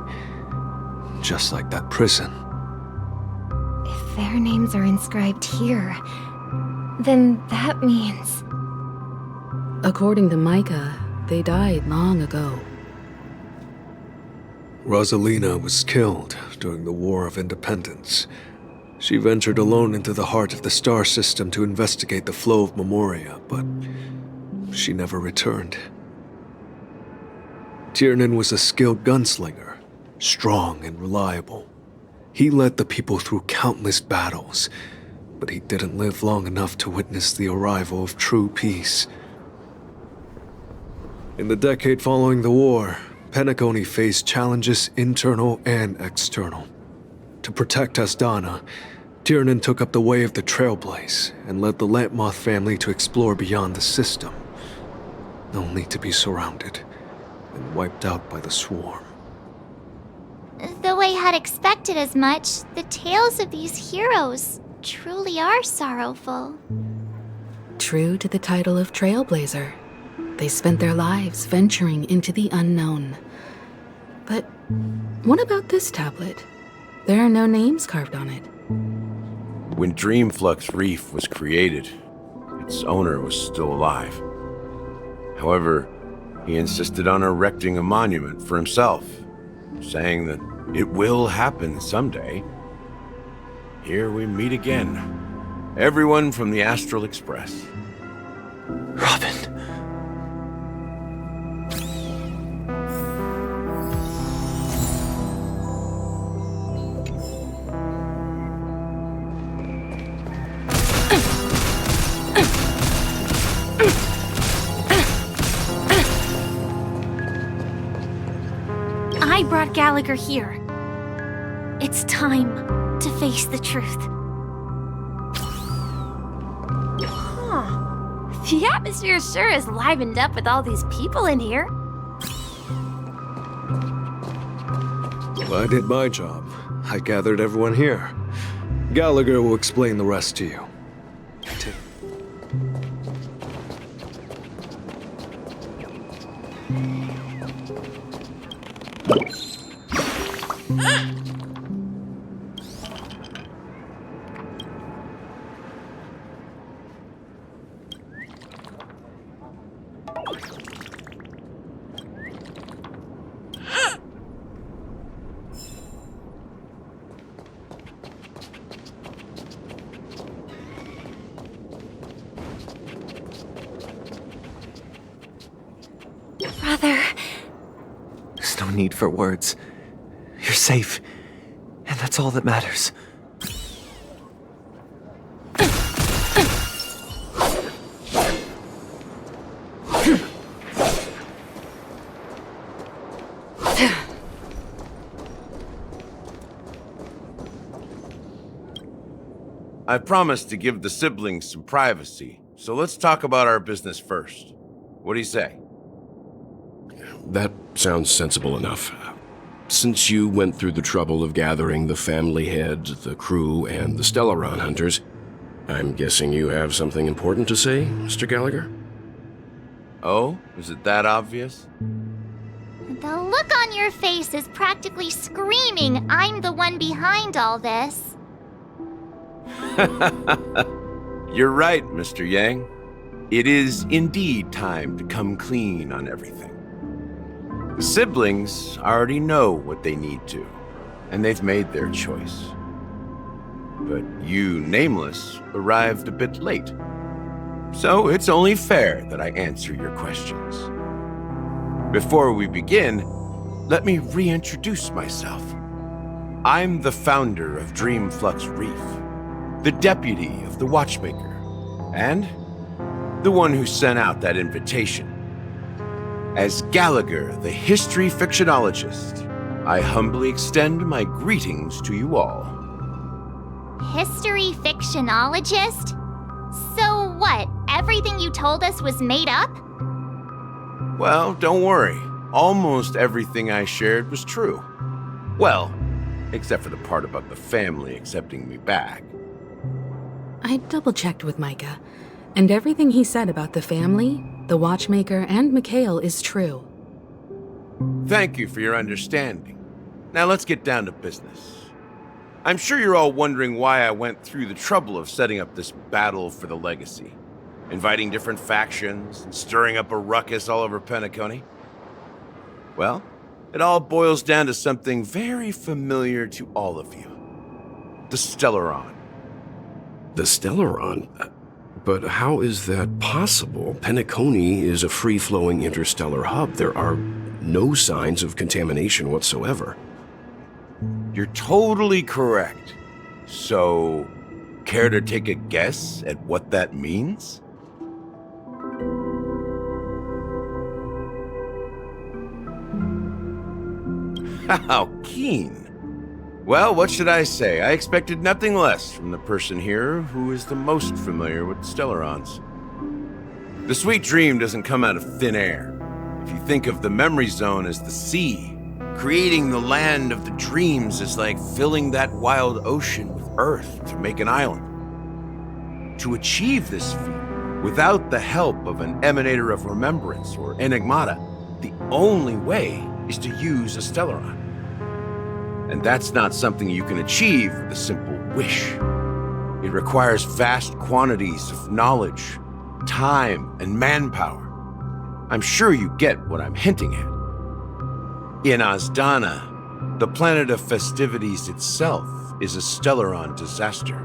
just like that prison. If their names are inscribed here, then that means... According to Micah, they died long ago. Rosalina was killed during the War of Independence. She ventured alone into the heart of the star system to investigate the flow of Memoria, but she never returned. Tiernan was a skilled gunslinger, strong and reliable. He led the people through countless battles, but he didn't live long enough to witness the arrival of true peace. In the decade following the war, Penacony faced challenges internal and external. To protect Astana, Tiernan took up the way of the Trailblaze and led the Lampmoth family to explore beyond the system, only to be surrounded and wiped out by the swarm. Though I had expected as much, the tales of these heroes truly are sorrowful. True to the title of Trailblazer, they spent their lives venturing into the unknown. But what about this tablet? There are no names carved on it. When Dreamflux Reef was created, its owner was still alive. However, he insisted on erecting a monument for himself, saying that it will happen someday. Here we meet again. Everyone from the Astral Express. Robin. I brought Gallagher here. It's time to face the truth. The atmosphere sure is livened up with all these people in here. I did my job. I gathered everyone here. Gallagher will explain the rest to you. Brother. There's no need for words. You're safe, and that's all that matters. I promised to give the siblings some privacy, so let's talk about our business first. What do you say? That sounds sensible enough. Since you went through the trouble of gathering the family head, the crew, and the Stellaron hunters, I'm guessing you have something important to say, Mr. Gallagher? Oh? Is it that obvious? The look on your face is practically screaming I'm the one behind all this. You're right, Mr. Yang. It is indeed time to come clean on everything. The siblings already know what they need to, and they've made their choice. But you, Nameless, arrived a bit late. So it's only fair that I answer your questions. Before we begin, let me reintroduce myself. I'm the founder of Dreamflux Reef, the deputy of the Watchmaker, and the one who sent out that invitation. As Gallagher, the history fictionologist, I humbly extend my greetings to you all. History fictionologist? So what, everything you told us was made up? Well, don't worry. Almost everything I shared was true. Well, except for the part about the family accepting me back. I double-checked with Micah, and everything he said about the family, the Watchmaker, and Mikhail is true. Thank you for your understanding. Now let's get down to business. I'm sure you're all wondering why I went through the trouble of setting up this battle for the legacy, inviting different factions, and stirring up a ruckus all over Penacony. Well, it all boils down to something very familiar to all of you. The Stellaron. The Stellaron? But how is that possible? Penacony is a free-flowing interstellar hub. There are no signs of contamination whatsoever. You're totally correct. So, care to take a guess at what that means? How keen. Well, what should I say? I expected nothing less from the person here who is the most familiar with Stellarons. The sweet dream doesn't come out of thin air. If you think of the memory zone as the sea, creating the land of the dreams is like filling that wild ocean with earth to make an island. To achieve this feat, without the help of an emanator of remembrance or enigmata, the only way is to use a Stellaron. And that's not something you can achieve with a simple wish. It requires vast quantities of knowledge, time, and manpower. I'm sure you get what I'm hinting at. In Azdana, the planet of festivities itself is a Stellaron disaster.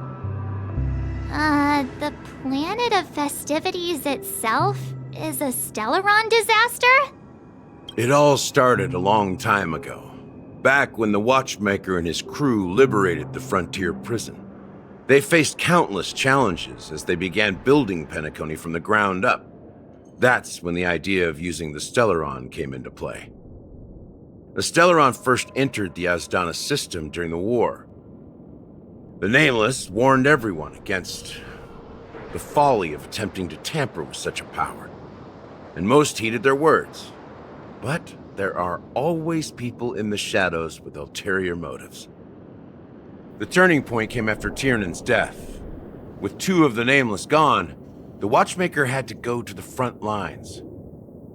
The planet of festivities itself is a Stellaron disaster? It all started a long time ago. Back when the Watchmaker and his crew liberated the frontier prison. They faced countless challenges as they began building Penacony from the ground up. That's when the idea of using the Stellaron came into play. The Stellaron first entered the Azdana system during the war. The Nameless warned everyone against the folly of attempting to tamper with such a power, and most heeded their words. But there are always people in the shadows with ulterior motives. The turning point came after Tiernan's death. With 2 of the Nameless gone, the Watchmaker had to go to the front lines.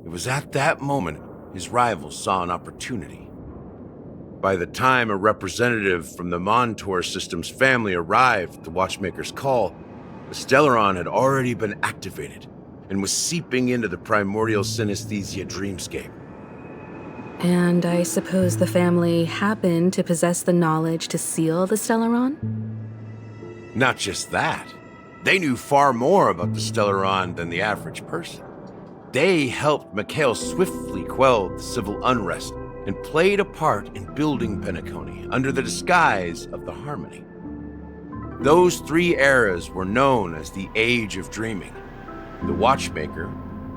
It was at that moment his rivals saw an opportunity. By the time a representative from the Montour Systems family arrived at the Watchmaker's call, the Stellaron had already been activated and was seeping into the primordial synesthesia dreamscape. And I suppose the family happened to possess the knowledge to seal the Stellaron? Not just that. They knew far more about the Stellaron than the average person. They helped Mikhail swiftly quell the civil unrest and played a part in building Penacony under the disguise of the Harmony. Those 3 eras were known as the Age of Dreaming. The Watchmaker,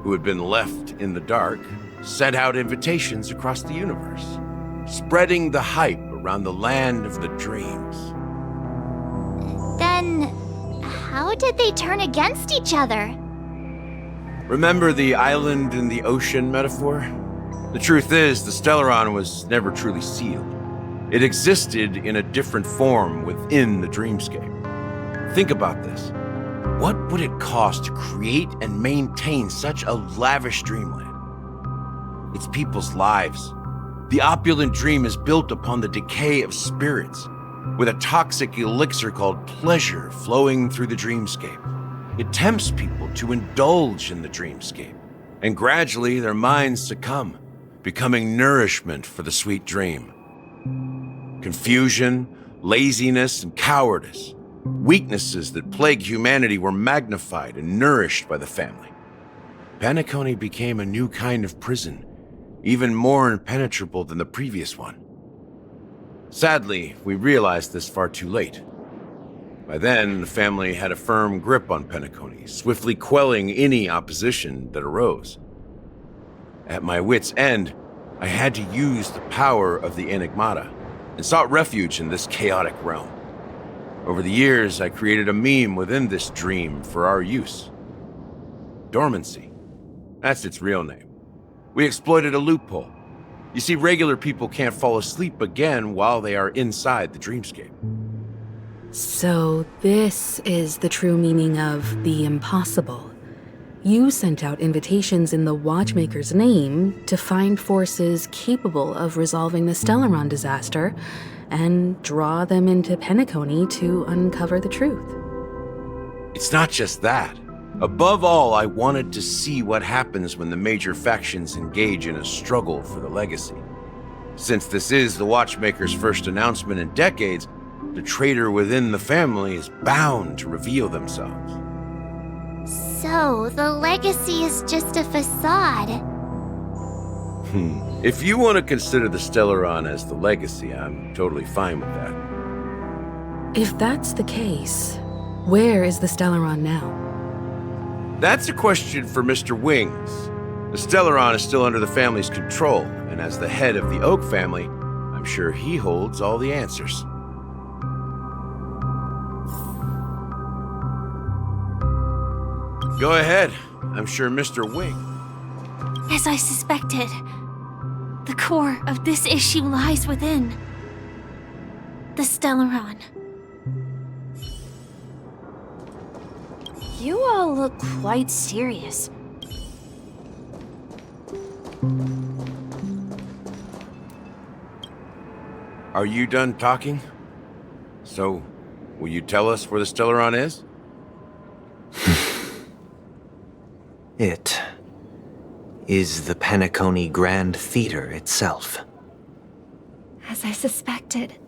who had been left in the dark, sent out invitations across the universe, spreading the hype around the land of the dreams. Then, how did they turn against each other? Remember the island in the ocean metaphor? The truth is, the Stellaron was never truly sealed. It existed in a different form within the dreamscape. Think about this. What would it cost to create and maintain such a lavish dreamland? It's people's lives. The opulent dream is built upon the decay of spirits, with a toxic elixir called pleasure flowing through the dreamscape. It tempts people to indulge in the dreamscape, and gradually their minds succumb, becoming nourishment for the sweet dream. Confusion, laziness, and cowardice, weaknesses that plague humanity, were magnified and nourished by the family. Penacony became a new kind of prison, even more impenetrable than the previous one. Sadly, we realized this far too late. By then, the family had a firm grip on Penacony, swiftly quelling any opposition that arose. At my wit's end, I had to use the power of the Enigmata, and sought refuge in this chaotic realm. Over the years, I created a meme within this dream for our use. Dormancy. That's its real name. We exploited a loophole. You see, regular people can't fall asleep again while they are inside the dreamscape. So this is the true meaning of the impossible. You sent out invitations in the Watchmaker's name to find forces capable of resolving the Stellaron disaster and draw them into Penacony to uncover the truth. It's not just that. Above all, I wanted to see what happens when the major factions engage in a struggle for the legacy. Since this is the Watchmaker's first announcement in decades, the traitor within the family is bound to reveal themselves. So, the legacy is just a facade. If you want to consider the Stellaron as the legacy, I'm totally fine with that. If that's the case, where is the Stellaron now? That's a question for Mr. Wings. The Stellaron is still under the family's control, and as the head of the Oak family, I'm sure he holds all the answers. Go ahead. I'm sure Mr. Wing. As I suspected, the core of this issue lies within the Stellaron. You all look quite serious. Are you done talking? So, will you tell us where the Stellaron is? It is the Penacony Grand Theater itself. As I suspected,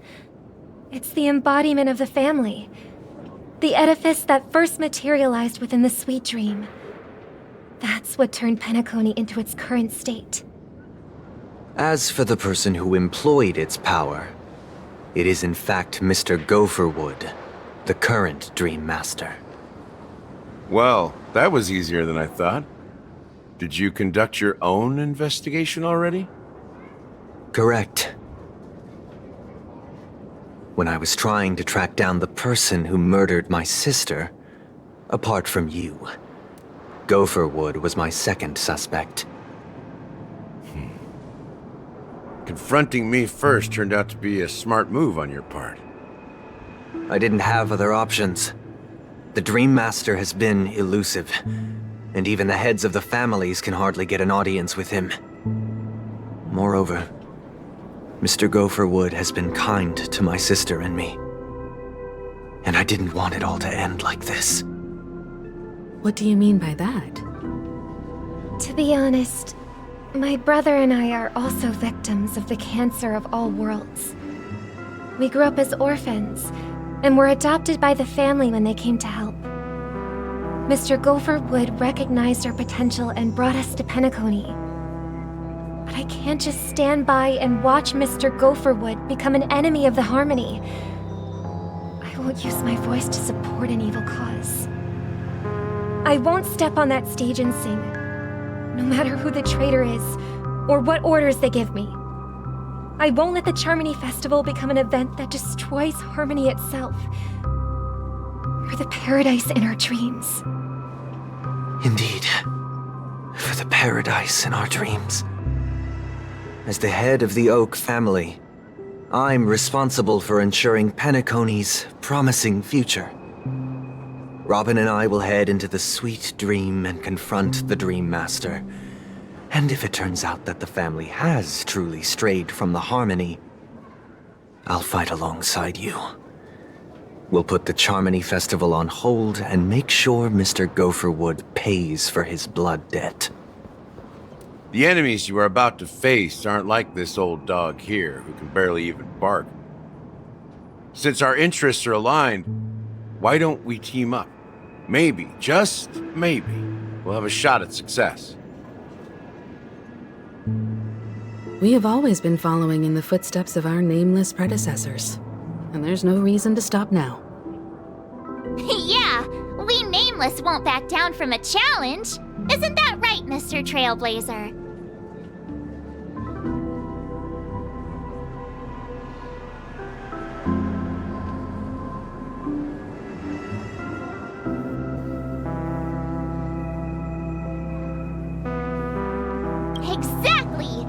it's the embodiment of the family. The edifice that first materialized within the sweet dream. That's what turned Penacony into its current state. As for the person who employed its power, it is in fact Mr. Gopherwood, the current Dream Master. Well, that was easier than I thought. Did you conduct your own investigation already? Correct. When I was trying to track down the person who murdered my sister, apart from you, Gopherwood was my second suspect. Confronting me first turned out to be a smart move on your part. I didn't have other options. The Dream Master has been elusive, and even the heads of the families can hardly get an audience with him. Moreover, Mr. Gopherwood has been kind to my sister and me. And I didn't want it all to end like this. What do you mean by that? To be honest, my brother and I are also victims of the cancer of all worlds. We grew up as orphans, and were adopted by the family when they came to help. Mr. Gopherwood recognized our potential and brought us to Penacony. But I can't just stand by and watch Mr. Gopherwood become an enemy of the Harmony. I won't use my voice to support an evil cause. I won't step on that stage and sing, no matter who the traitor is, or what orders they give me. I won't let the Charmony Festival become an event that destroys Harmony itself, or the paradise in our dreams. Indeed. For the paradise in our dreams. As the head of the Oak family, I'm responsible for ensuring Penacony's promising future. Robin and I will head into the Sweet Dream and confront the Dream Master. And if it turns out that the family has truly strayed from the Harmony, I'll fight alongside you. We'll put the Charmony Festival on hold and make sure Mr. Gopherwood pays for his blood debt. The enemies you are about to face aren't like this old dog here, who can barely even bark. Since our interests are aligned, why don't we team up? Maybe, just maybe, we'll have a shot at success. We have always been following in the footsteps of our nameless predecessors, and there's no reason to stop now. Yeah, we Nameless won't back down from a challenge. Isn't that right, Mr. Trailblazer? Exactly!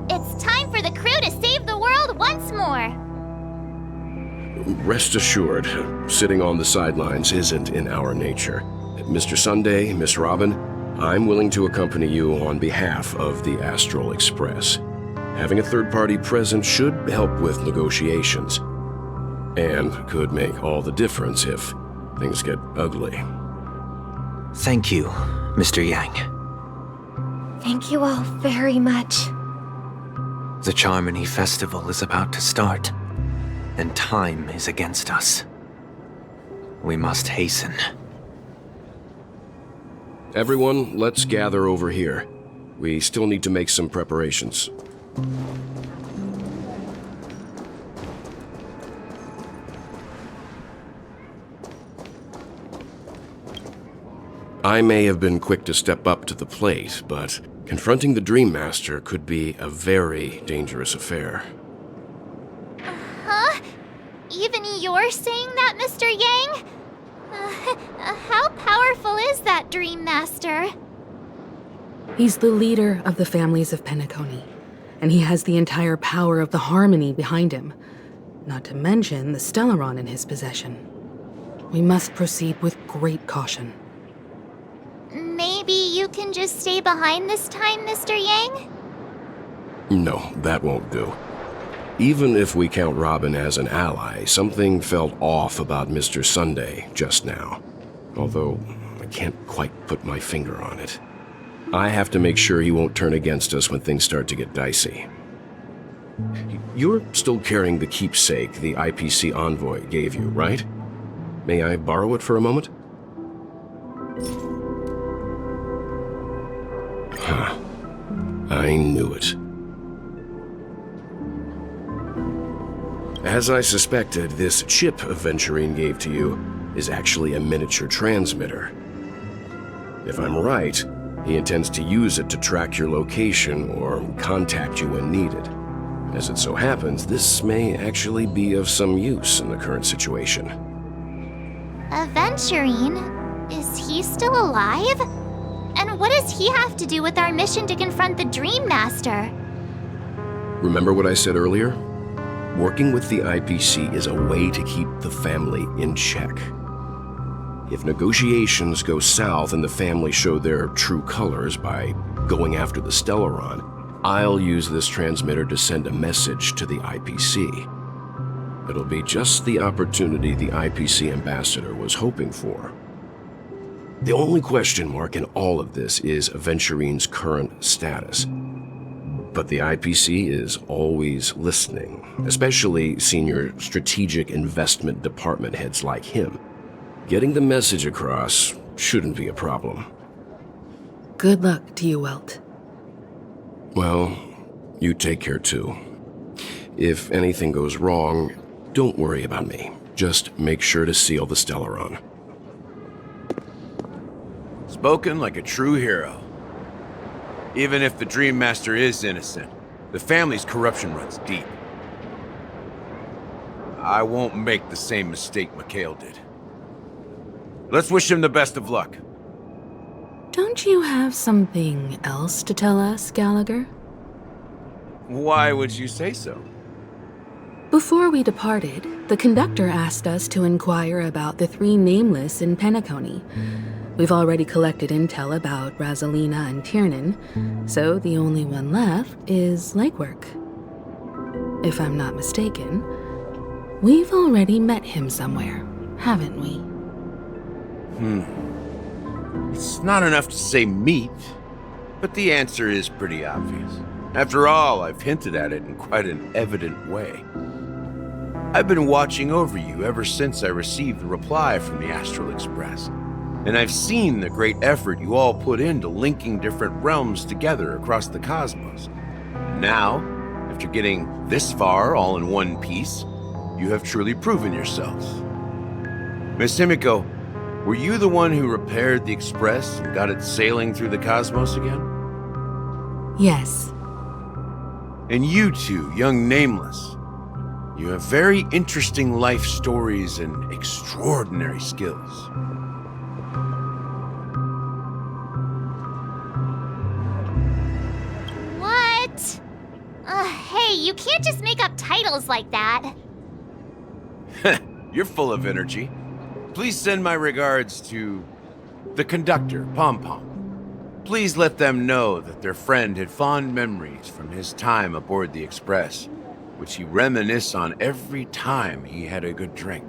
It's time for the crew to save the world once more! Rest assured, sitting on the sidelines isn't in our nature. Mr. Sunday, Miss Robin, I'm willing to accompany you on behalf of the Astral Express. Having a third party present should help with negotiations, and could make all the difference if things get ugly. Thank you, Mr. Yang. Thank you all very much. The Charmony Festival is about to start, and time is against us. We must hasten. Everyone, let's gather over here. We still need to make some preparations. I may have been quick to step up to the plate, but confronting the Dream Master could be a very dangerous affair. Huh? Even you're saying that, Mr. Yang? How powerful is that Dream Master? He's the leader of the families of Penacony, and he has the entire power of the Harmony behind him, not to mention the Stellaron in his possession. We must proceed with great caution. Maybe you can just stay behind this time, Mr. Yang? No, that won't do. Even if we count Robin as an ally, something felt off about Mr. Sunday just now. Although, I can't quite put my finger on it. I have to make sure he won't turn against us when things start to get dicey. You're still carrying the keepsake the IPC envoy gave you, right? May I borrow it for a moment? Huh. I knew it. As I suspected, this chip Aventurine gave to you is actually a miniature transmitter. If I'm right, he intends to use it to track your location or contact you when needed. As it so happens, this may actually be of some use in the current situation. Aventurine? Is he still alive? And what does he have to do with our mission to confront the Dream Master? Remember what I said earlier? Working with the IPC is a way to keep the family in check. If negotiations go south and the family show their true colors by going after the Stellaron, I'll use this transmitter to send a message to the IPC. It'll be just the opportunity the IPC ambassador was hoping for. The only question mark in all of this is Aventurine's current status. But the IPC is always listening, especially senior strategic investment department heads like him. Getting the message across shouldn't be a problem. Good luck to you, Welt. Well, you take care too. If anything goes wrong, don't worry about me. Just make sure to seal the Stellaron. Spoken like a true hero. Even if the Dream Master is innocent, the family's corruption runs deep. I won't make the same mistake Mikhail did. Let's wish him the best of luck. Don't you have something else to tell us, Gallagher? Why would you say so? Before we departed, the conductor asked us to inquire about the 3 nameless in Penacony. We've already collected intel about Rosalina and Tiernan, so the only one left is legwork. If I'm not mistaken, we've already met him somewhere, haven't we? It's not enough to say meet, but the answer is pretty obvious. After all, I've hinted at it in quite an evident way. I've been watching over you ever since I received the reply from the Astral Express, and I've seen the great effort you all put into linking different realms together across the cosmos. Now, after getting this far all in one piece, you have truly proven yourselves. Miss Himiko, were you the one who repaired the Express and got it sailing through the cosmos again? Yes. And you two, young Nameless, you have very interesting life stories and extraordinary skills. What? Hey, you can't just make up titles like that. You're full of energy. Please send my regards to the conductor, Pom Pom. Please let them know that their friend had fond memories from his time aboard the Express, which he reminisced on every time he had a good drink.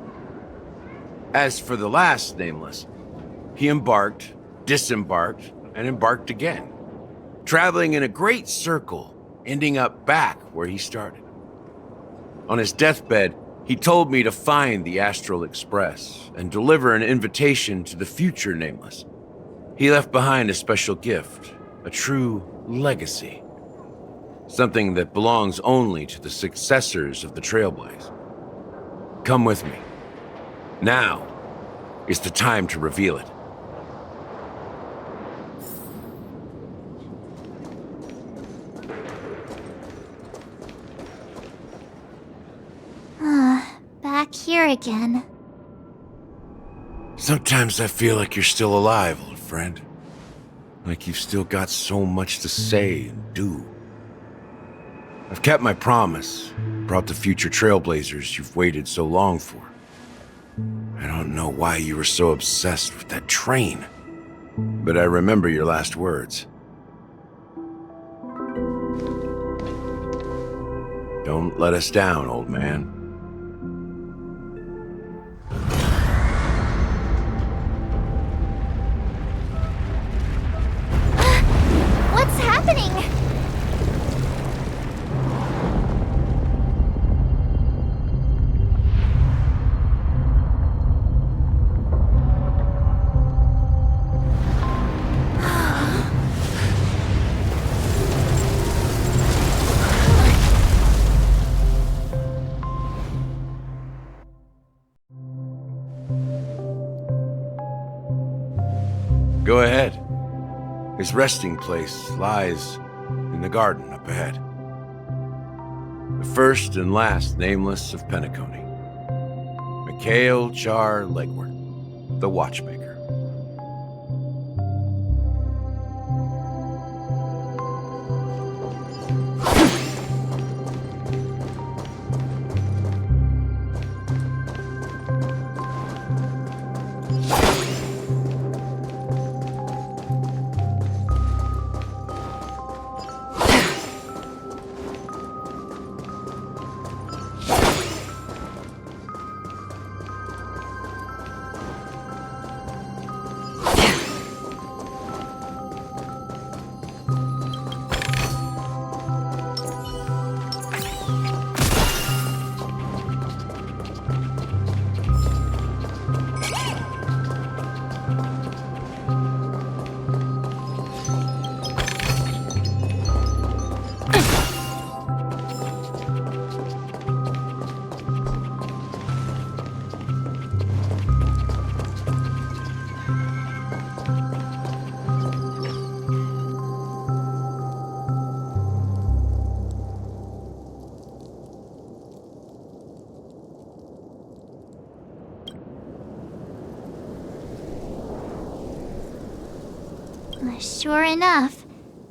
As for the last Nameless, he embarked, disembarked, and embarked again, traveling in a great circle, ending up back where he started. On his deathbed, he told me to find the Astral Express and deliver an invitation to the future Nameless. He left behind a special gift, a true legacy. Something that belongs only to the successors of the Trailblazer. Come with me. Now is the time to reveal it. Back here again. Sometimes I feel like you're still alive, old friend. Like you've still got so much to say and do. I've kept my promise, brought the future Trailblazers you've waited so long for. I don't know why you were so obsessed with that train, but I remember your last words. Don't let us down, old man. What's happening? Go ahead. His resting place lies in the garden up ahead. The first and last Nameless of Penacony. Mikhail Char Legworth, the Watchmaker. Sure enough,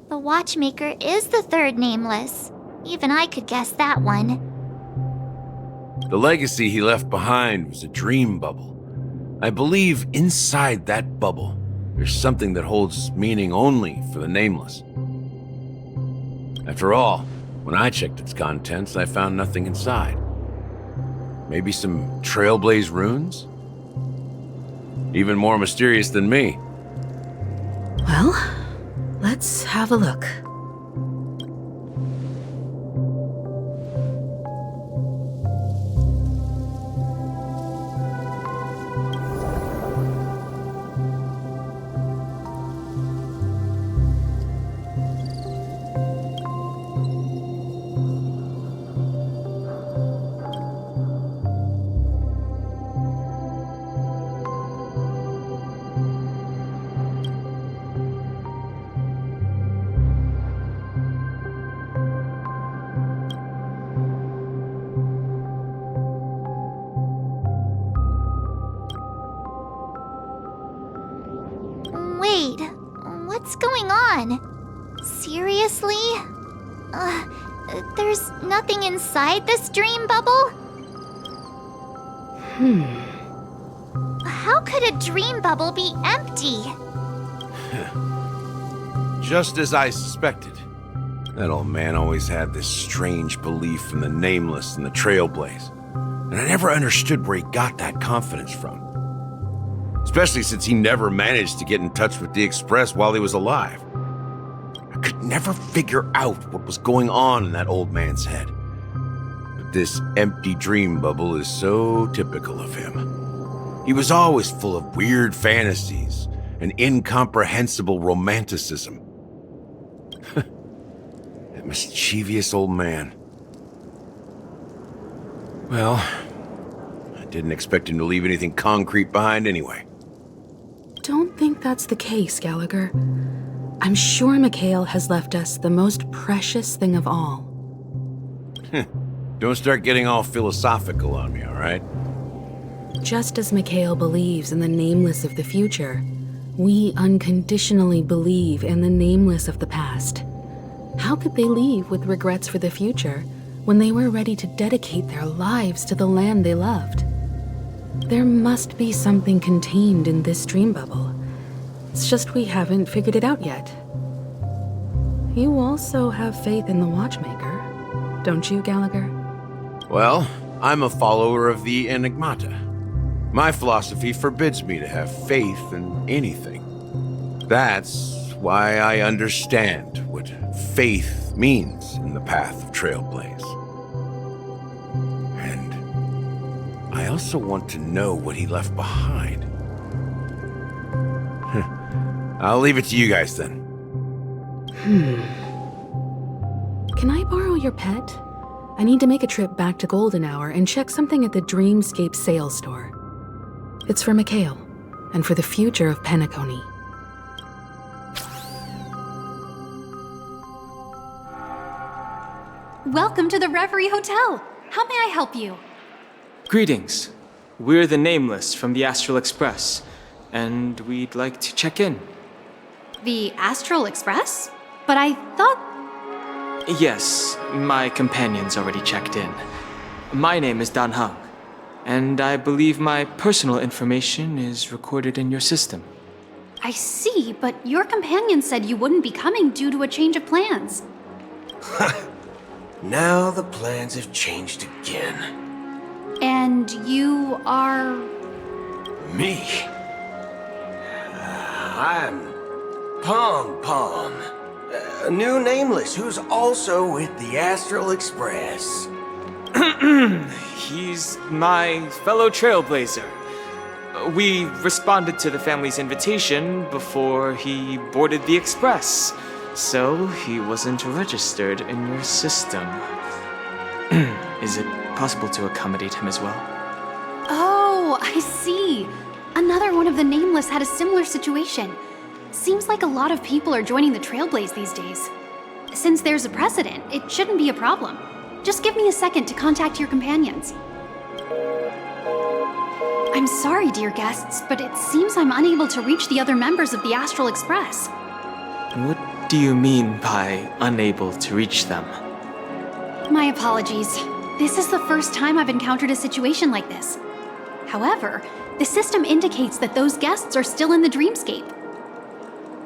the watchmaker is the third nameless. Even I could guess that one. The legacy he left behind was a dream bubble. I believe inside that bubble, there's something that holds meaning only for the nameless. After all, when I checked its contents, I found nothing inside. Maybe some Trailblazer runes? Even more mysterious than me. Well, let's have a look. Wait, what's going on? Seriously? There's nothing inside this dream bubble? How could a dream bubble be empty? Just as I suspected. That old man always had this strange belief in the nameless and the Trailblaze. And I never understood where he got that confidence from. Especially since he never managed to get in touch with the Express while he was alive. I could never figure out what was going on in that old man's head. But this empty dream bubble is so typical of him. He was always full of weird fantasies and incomprehensible romanticism. That mischievous old man. Well, I didn't expect him to leave anything concrete behind anyway. Don't think that's the case, Gallagher. I'm sure Mikhail has left us the most precious thing of all. Don't start getting all philosophical on me, all right? Just as Mikhail believes in the nameless of the future, we unconditionally believe in the nameless of the past. How could they leave with regrets for the future when they were ready to dedicate their lives to the land they loved? There must be something contained in this dream bubble. It's just we haven't figured it out yet. You also have faith in the Watchmaker, don't you, Gallagher? Well, I'm a follower of the Enigmata. My philosophy forbids me to have faith in anything. That's why I understand what faith means in the path of Trailblaze. And I also want to know what he left behind. I'll leave it to you guys then. Can I borrow your pet? I need to make a trip back to Golden Hour and check something at the Dreamscape sales store. It's for Mikhail, and for the future of Penacony. Welcome to the Reverie Hotel. How may I help you? Greetings. We're the Nameless from the Astral Express, and we'd like to check in. The Astral Express? But I thought... Yes, my companion's already checked in. My name is Dan Hung, and I believe my personal information is recorded in your system. I see, but your companion said you wouldn't be coming due to a change of plans. Now the plans have changed again. And you are... Me? I'm Pom Pom, a new nameless who's also with the Astral Express. He's my fellow Trailblazer. We responded to the family's invitation before he boarded the Express, so he wasn't registered in your system. Is it possible to accommodate him as well? Oh, I see. Another one of the Nameless had a similar situation. Seems like a lot of people are joining the Trailblaze these days. Since there's a precedent, it shouldn't be a problem. Just give me a second to contact your companions. I'm sorry, dear guests, but it seems I'm unable to reach the other members of the Astral Express. do you mean by unable to reach them? My apologies. This is the first time I've encountered a situation like this. However, the system indicates that those guests are still in the dreamscape.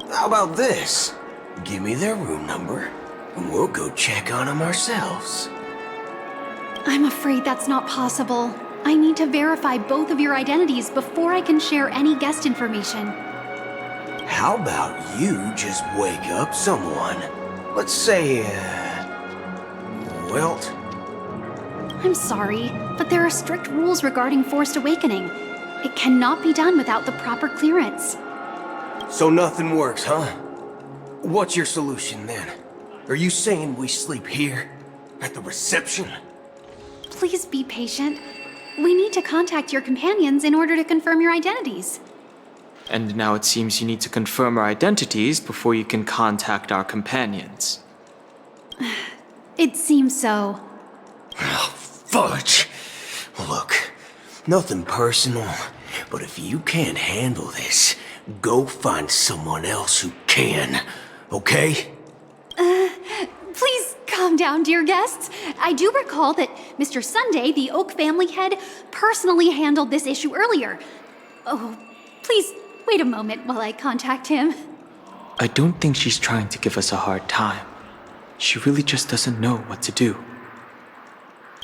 How about this? Give me their room number, and we'll go check on them ourselves. I'm afraid that's not possible. I need to verify both of your identities before I can share any guest information. How about you just wake up someone? Let's say, Welt? I'm sorry, but there are strict rules regarding forced awakening. It cannot be done without the proper clearance. So nothing works, huh? What's your solution then? Are you saying we sleep here? At the reception? Please be patient. We need to contact your companions in order to confirm your identities. And now it seems you need to confirm our identities before you can contact our companions. It seems so. Oh, fudge! Look, nothing personal, but if you can't handle this, go find someone else who can, okay? Please calm down, dear guests. I do recall that Mr. Sunday, the Oak family head, personally handled this issue earlier. Oh, please wait a moment while I contact him. I don't think she's trying to give us a hard time. She really just doesn't know what to do.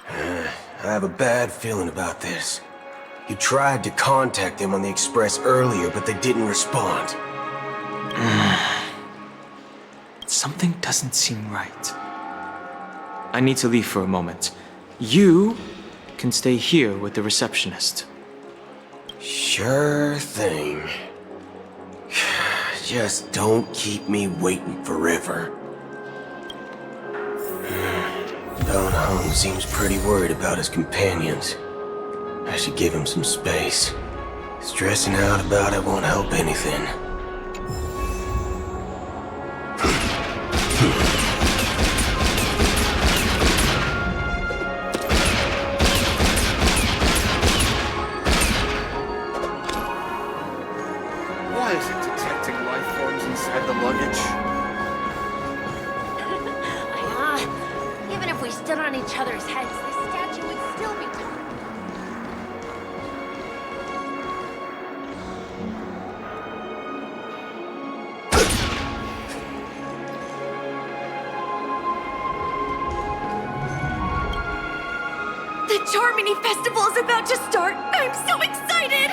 I have a bad feeling about this. You tried to contact them on the Express earlier, but they didn't respond. Something doesn't seem right. I need to leave for a moment. You can stay here with the receptionist. Sure thing. Just don't keep me waiting forever. Don Hung seems pretty worried about his companions. I should give him some space. Stressing out about it won't help anything. Why is it detecting life forms inside the luggage? Even if we stood on each other's heads, this statue would still be tall. The Charmony Festival is about to start! I'm so excited!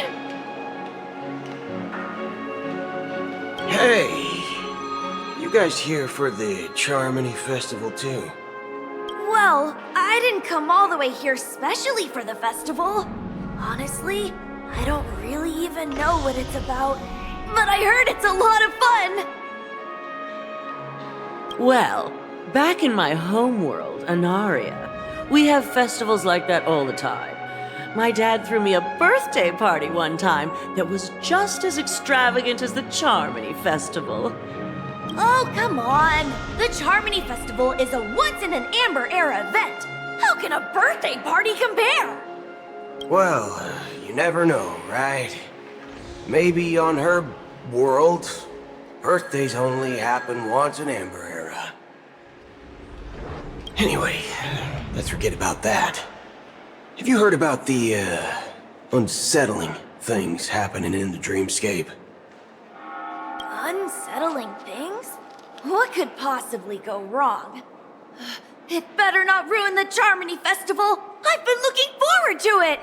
Hey! You guys here for the Charmony Festival too? Well, I didn't come all the way here specially for the festival. Honestly, I don't really even know what it's about. But I heard it's a lot of fun! Well, back in my homeworld, Anaria, we have festivals like that all the time. My dad threw me a birthday party one time that was just as extravagant as the Charmony Festival. Oh, come on! The Charmony Festival is a once-in-an-Amber-era event! How can a birthday party compare? Well, you never know, right? Maybe on her world, birthdays only happen once in Amber Era. Anyway, let's forget about that. Have you heard about the, unsettling things happening in the dreamscape? Unsettling things? What could possibly go wrong? It better not ruin the Charmony Festival! I've been looking forward to it!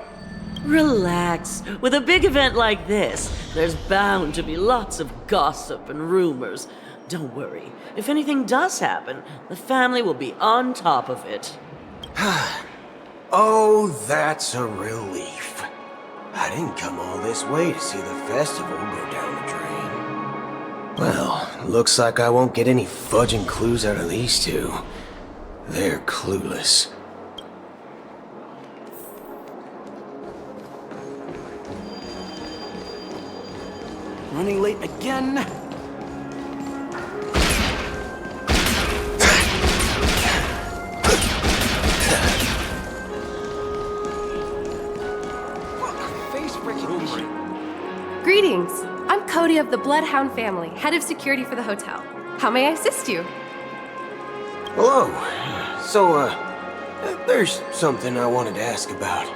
Relax. With a big event like this, there's bound to be lots of gossip and rumors. Don't worry. If anything does happen, the family will be on top of it. Oh, that's a relief. I didn't come all this way to see the festival go down the drain. Well, looks like I won't get any fudging clues out of these two. They're clueless. Running late again? Greetings! I'm Cody of the Bloodhound family, head of security for the hotel. How may I assist you? Hello. So, there's something I wanted to ask about.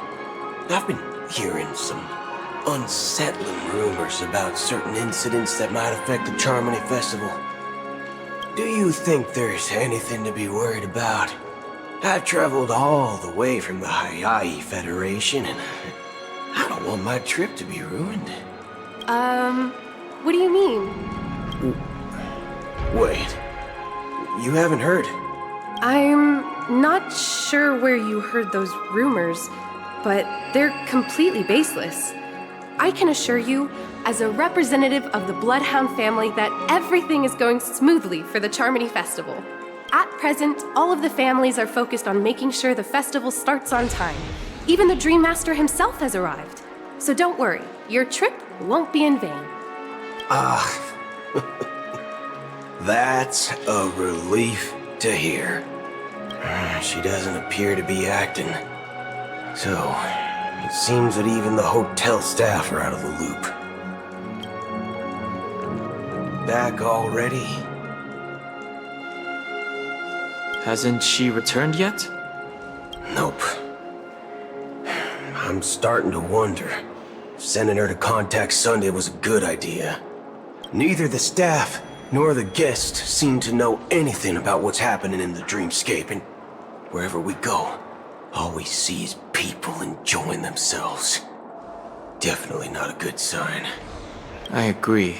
I've been hearing some unsettling rumors about certain incidents that might affect the Charmony Festival. Do you think there's anything to be worried about? I've traveled all the way from the Hawaii Federation, and I don't want my trip to be ruined. What do you mean? Wait, you haven't heard? I'm not sure where you heard those rumors, but they're completely baseless. I can assure you, as a representative of the Bloodhound family, that everything is going smoothly for the Charmony Festival. At present, all of the families are focused on making sure the festival starts on time. Even the Dream Master himself has arrived. So don't worry, your trip won't be in vain. That's a relief to hear. She doesn't appear to be acting. So, it seems that even the hotel staff are out of the loop. Back already? Hasn't she returned yet? Nope. I'm starting to wonder if sending her to contact Sunday was a good idea. Neither the staff nor the guests seem to know anything about what's happening in the dreamscape, and wherever we go, all we see is people enjoying themselves. Definitely not a good sign. I agree.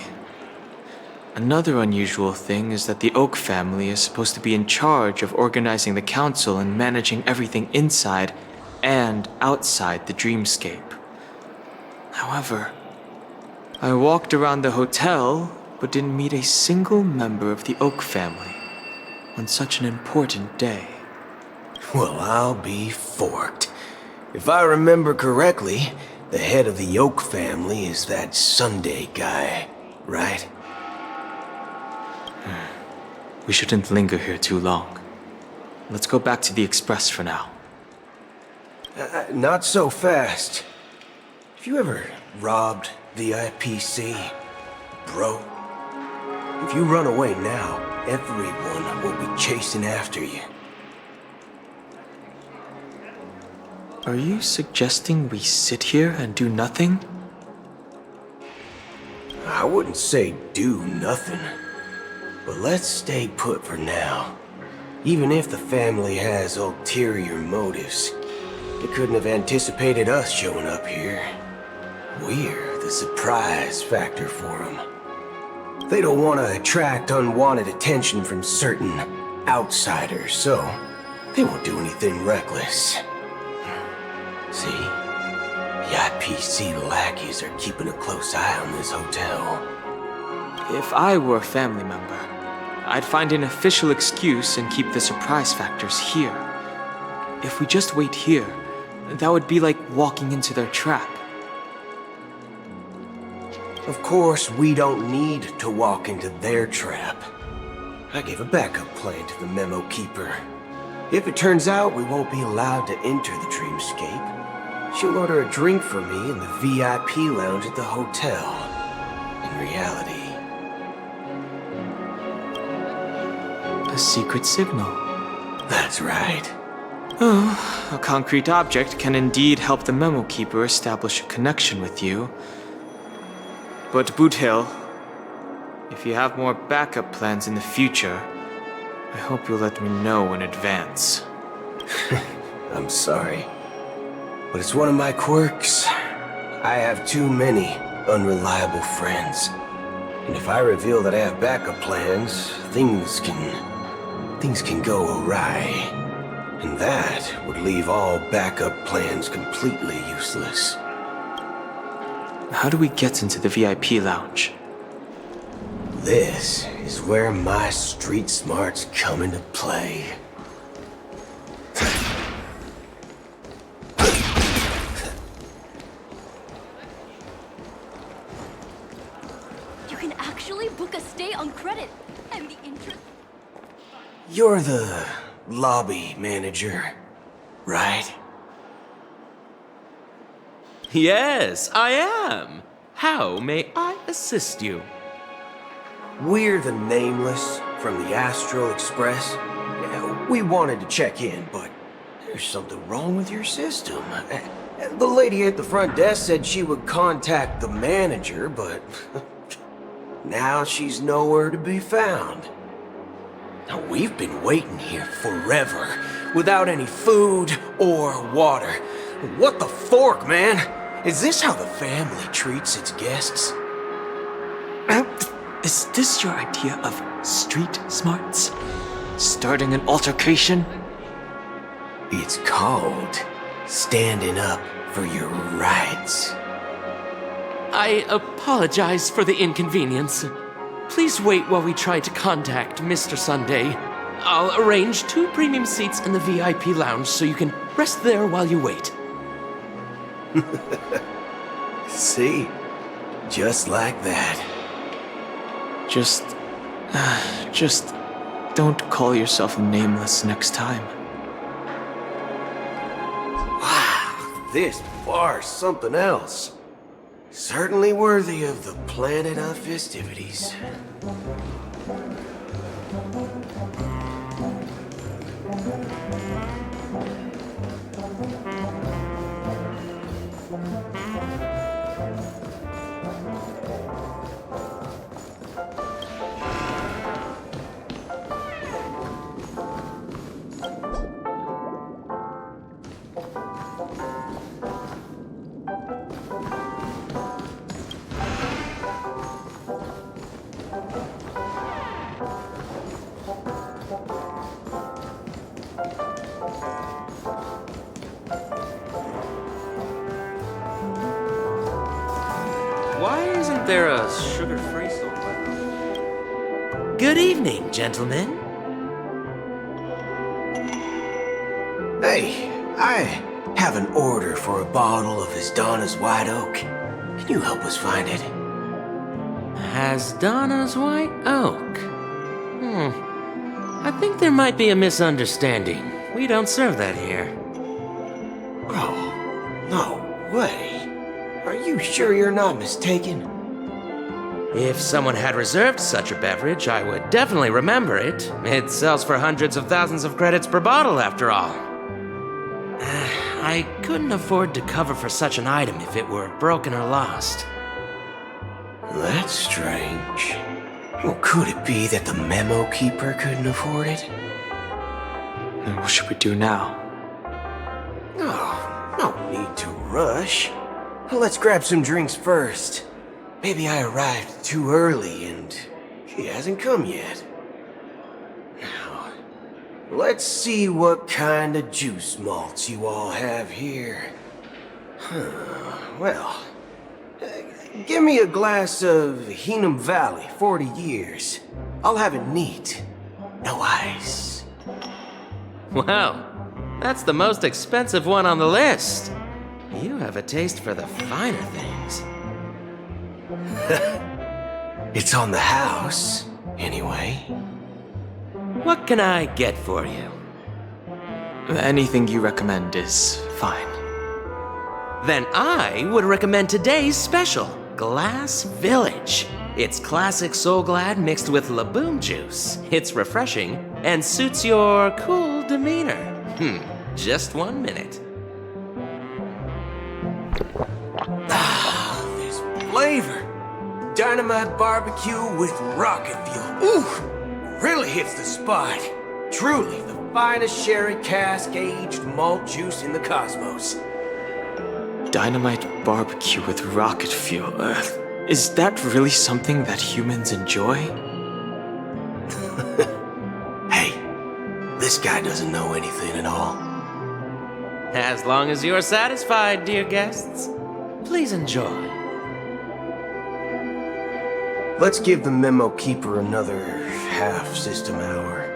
Another unusual thing is that the Oak family is supposed to be in charge of organizing the council and managing everything inside and outside the dreamscape. However, I walked around the hotel but didn't meet a single member of the Oak family on such an important day. Well, I'll be forked. If I remember correctly, the head of the Oak family is that Sunday guy, right? We shouldn't linger here too long. Let's go back to the Express for now. Not so fast. Have you ever robbed the IPC, bro? If you run away now, everyone will be chasing after you. Are you suggesting we sit here and do nothing? I wouldn't say do nothing. But let's stay put for now. Even if the family has ulterior motives, they couldn't have anticipated us showing up here. We're the surprise factor for them. They don't want to attract unwanted attention from certain outsiders, so they won't do anything reckless. See, the IPC lackeys are keeping a close eye on this hotel. If I were a family member, I'd find an official excuse and keep the surprise factors here. If we just wait here, that would be like walking into their trap. Of course, we don't need to walk into their trap. I gave a backup plan to the memo keeper. If it turns out we won't be allowed to enter the dreamscape, she'll order a drink for me in the VIP lounge at the hotel. In reality, a secret signal. That's right. Oh, a concrete object can indeed help the memo keeper establish a connection with you. But Boot Hill, if you have more backup plans in the future, I hope you'll let me know in advance. I'm sorry, but it's one of my quirks. I have too many unreliable friends. And if I reveal that I have backup plans, things can go awry. And that would leave all backup plans completely useless. How do we get into the VIP lounge? This is where my street smarts come into play. You can actually book a stay on credit, and the interest... You're the lobby manager, right? Yes, I am. How may I assist you? We're the Nameless from the Astral Express. We wanted to check in, but there's something wrong with your system. The lady at the front desk said she would contact the manager, but now she's nowhere to be found. Now, we've been waiting here forever, without any food or water. What the fork, man? Is this how the family treats its guests? Is this your idea of street smarts? Starting an altercation? It's called standing up for your rights. I apologize for the inconvenience. Please wait while we try to contact Mr. Sunday. I'll arrange 2 premium seats in the VIP lounge so you can rest there while you wait. See? Just like that. Just don't call yourself Nameless next time. Wow, this bar's something else. Certainly worthy of the planet of festivities. Why isn't there a sugar-free soda? Good evening, gentlemen. Hey, I have an order for a bottle of Hasdana's White Oak. Can you help us find it? Hasdana's White Oak? I think there might be a misunderstanding. We don't serve that here. Oh, no way. Are you sure you're not mistaken? If someone had reserved such a beverage, I would definitely remember it. It sells for hundreds of thousands of credits per bottle, after all. I couldn't afford to cover for such an item if it were broken or lost. That's strange. Well, could it be that the memo keeper couldn't afford it? Then what should we do now? Oh, no need to rush. Let's grab some drinks first. Maybe I arrived too early and he hasn't come yet. Now, let's see what kind of juice malts you all have here. Well, give me a glass of Hinam Valley, 40 years. I'll have it neat. No ice. Wow, that's the most expensive one on the list. You have a taste for the finer things. It's on the house, anyway. What can I get for you? Anything you recommend is fine. Then I would recommend today's special, Glass Village. It's classic Soul Glad mixed with Laboom juice. It's refreshing and suits your cool demeanor. Just 1 minute. Ah, this flavor. Dynamite barbecue with rocket fuel. Ooh, really hits the spot. Truly the finest sherry cask-aged malt juice in the cosmos. Dynamite barbecue with rocket fuel. Is that really something that humans enjoy? Hey, this guy doesn't know anything at all. As long as you're satisfied, dear guests, please enjoy. Let's give the memo keeper another half system hour.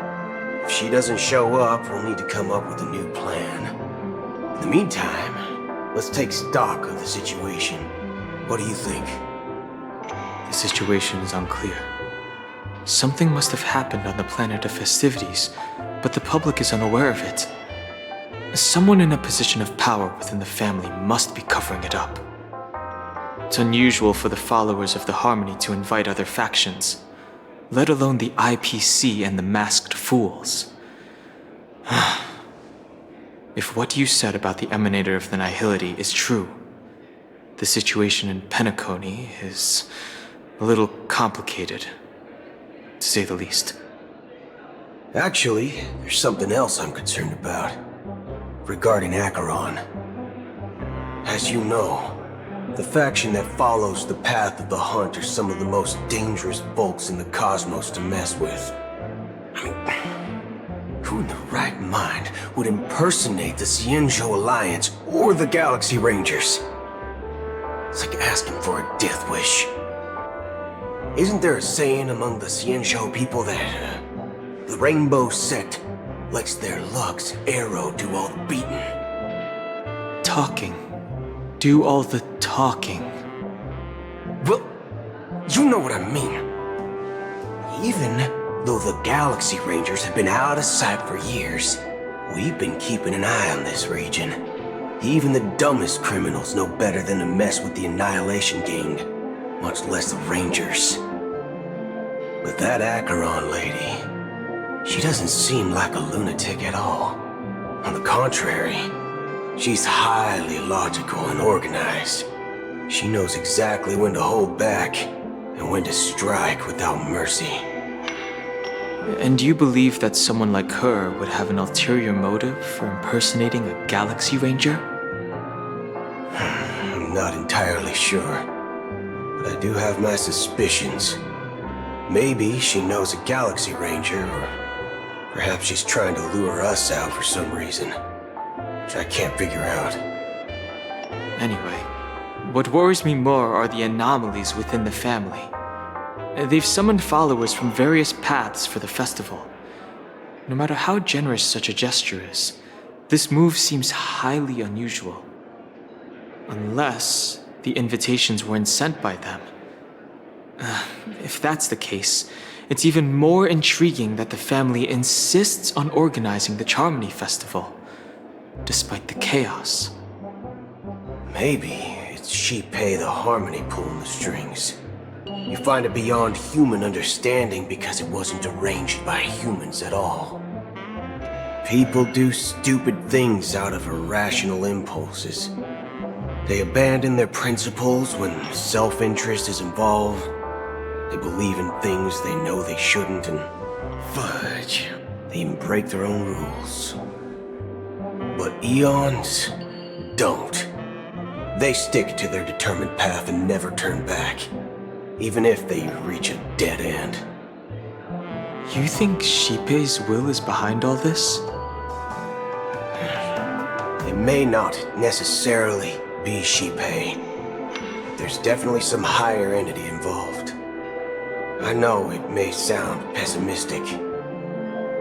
If she doesn't show up, we'll need to come up with a new plan. In the meantime, let's take stock of the situation. What do you think? The situation is unclear. Something must have happened on the planet of festivities, but the public is unaware of it. Someone in a position of power within the family must be covering it up. It's unusual for the followers of the Harmony to invite other factions, let alone the IPC and the masked fools. If what you said about the Emanator of the Nihility is true, the situation in Penacony is a little complicated, to say the least. Actually, there's something else I'm concerned about. Regarding Acheron. As you know, the faction that follows the path of the Hunt are some of the most dangerous bulks in the cosmos to mess with. I mean, who in the right mind would impersonate the Xianzhou Alliance or the Galaxy Rangers? It's like asking for a death wish. Isn't there a saying among the Xianzhou people that the Rainbow Sect lets their luck's arrow do all the beating? Talking. Do all the talking. Well, you know what I mean. Even though the Galaxy Rangers have been out of sight for years, we've been keeping an eye on this region. Even the dumbest criminals know better than to mess with the Annihilation Gang, much less the Rangers. But that Acheron lady, she doesn't seem like a lunatic at all. On the contrary, she's highly logical and organized. She knows exactly when to hold back and when to strike without mercy. And you believe that someone like her would have an ulterior motive for impersonating a Galaxy Ranger? I'm not entirely sure, but I do have my suspicions. Maybe she knows a Galaxy Ranger, or perhaps she's trying to lure us out for some reason, which I can't figure out. Anyway, what worries me more are the anomalies within the family. They've summoned followers from various paths for the festival. No matter how generous such a gesture is, this move seems highly unusual. Unless the invitations weren't sent by them. If that's the case, it's even more intriguing that the family insists on organizing the Charmony Festival, despite the chaos. Maybe it's Shipei the Harmony pulling the strings. You find it beyond human understanding because it wasn't arranged by humans at all. People do stupid things out of irrational impulses. They abandon their principles when self-interest is involved. They believe in things they know they shouldn't, and fudge, they even break their own rules. But Eons don't. They stick to their determined path and never turn back, even if they reach a dead end. You think Shipei's will is behind all this? It may not necessarily be Shipei. There's definitely some higher entity involved. I know it may sound pessimistic,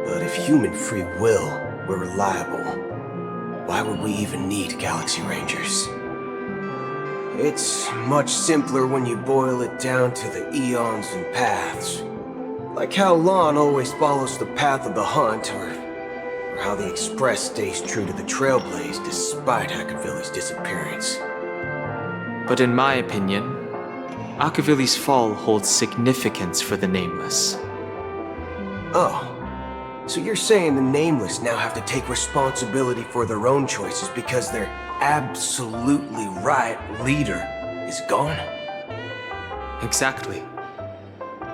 but if human free will were reliable, why would we even need Galaxy Rangers? It's much simpler when you boil it down to the eons and paths. Like how Lon always follows the path of the Hunt, or how the Express stays true to the Trailblaze despite Akavili's disappearance. But in my opinion, Akavili's fall holds significance for the Nameless. Oh, so you're saying the Nameless now have to take responsibility for their own choices because their absolutely right leader is gone? Exactly.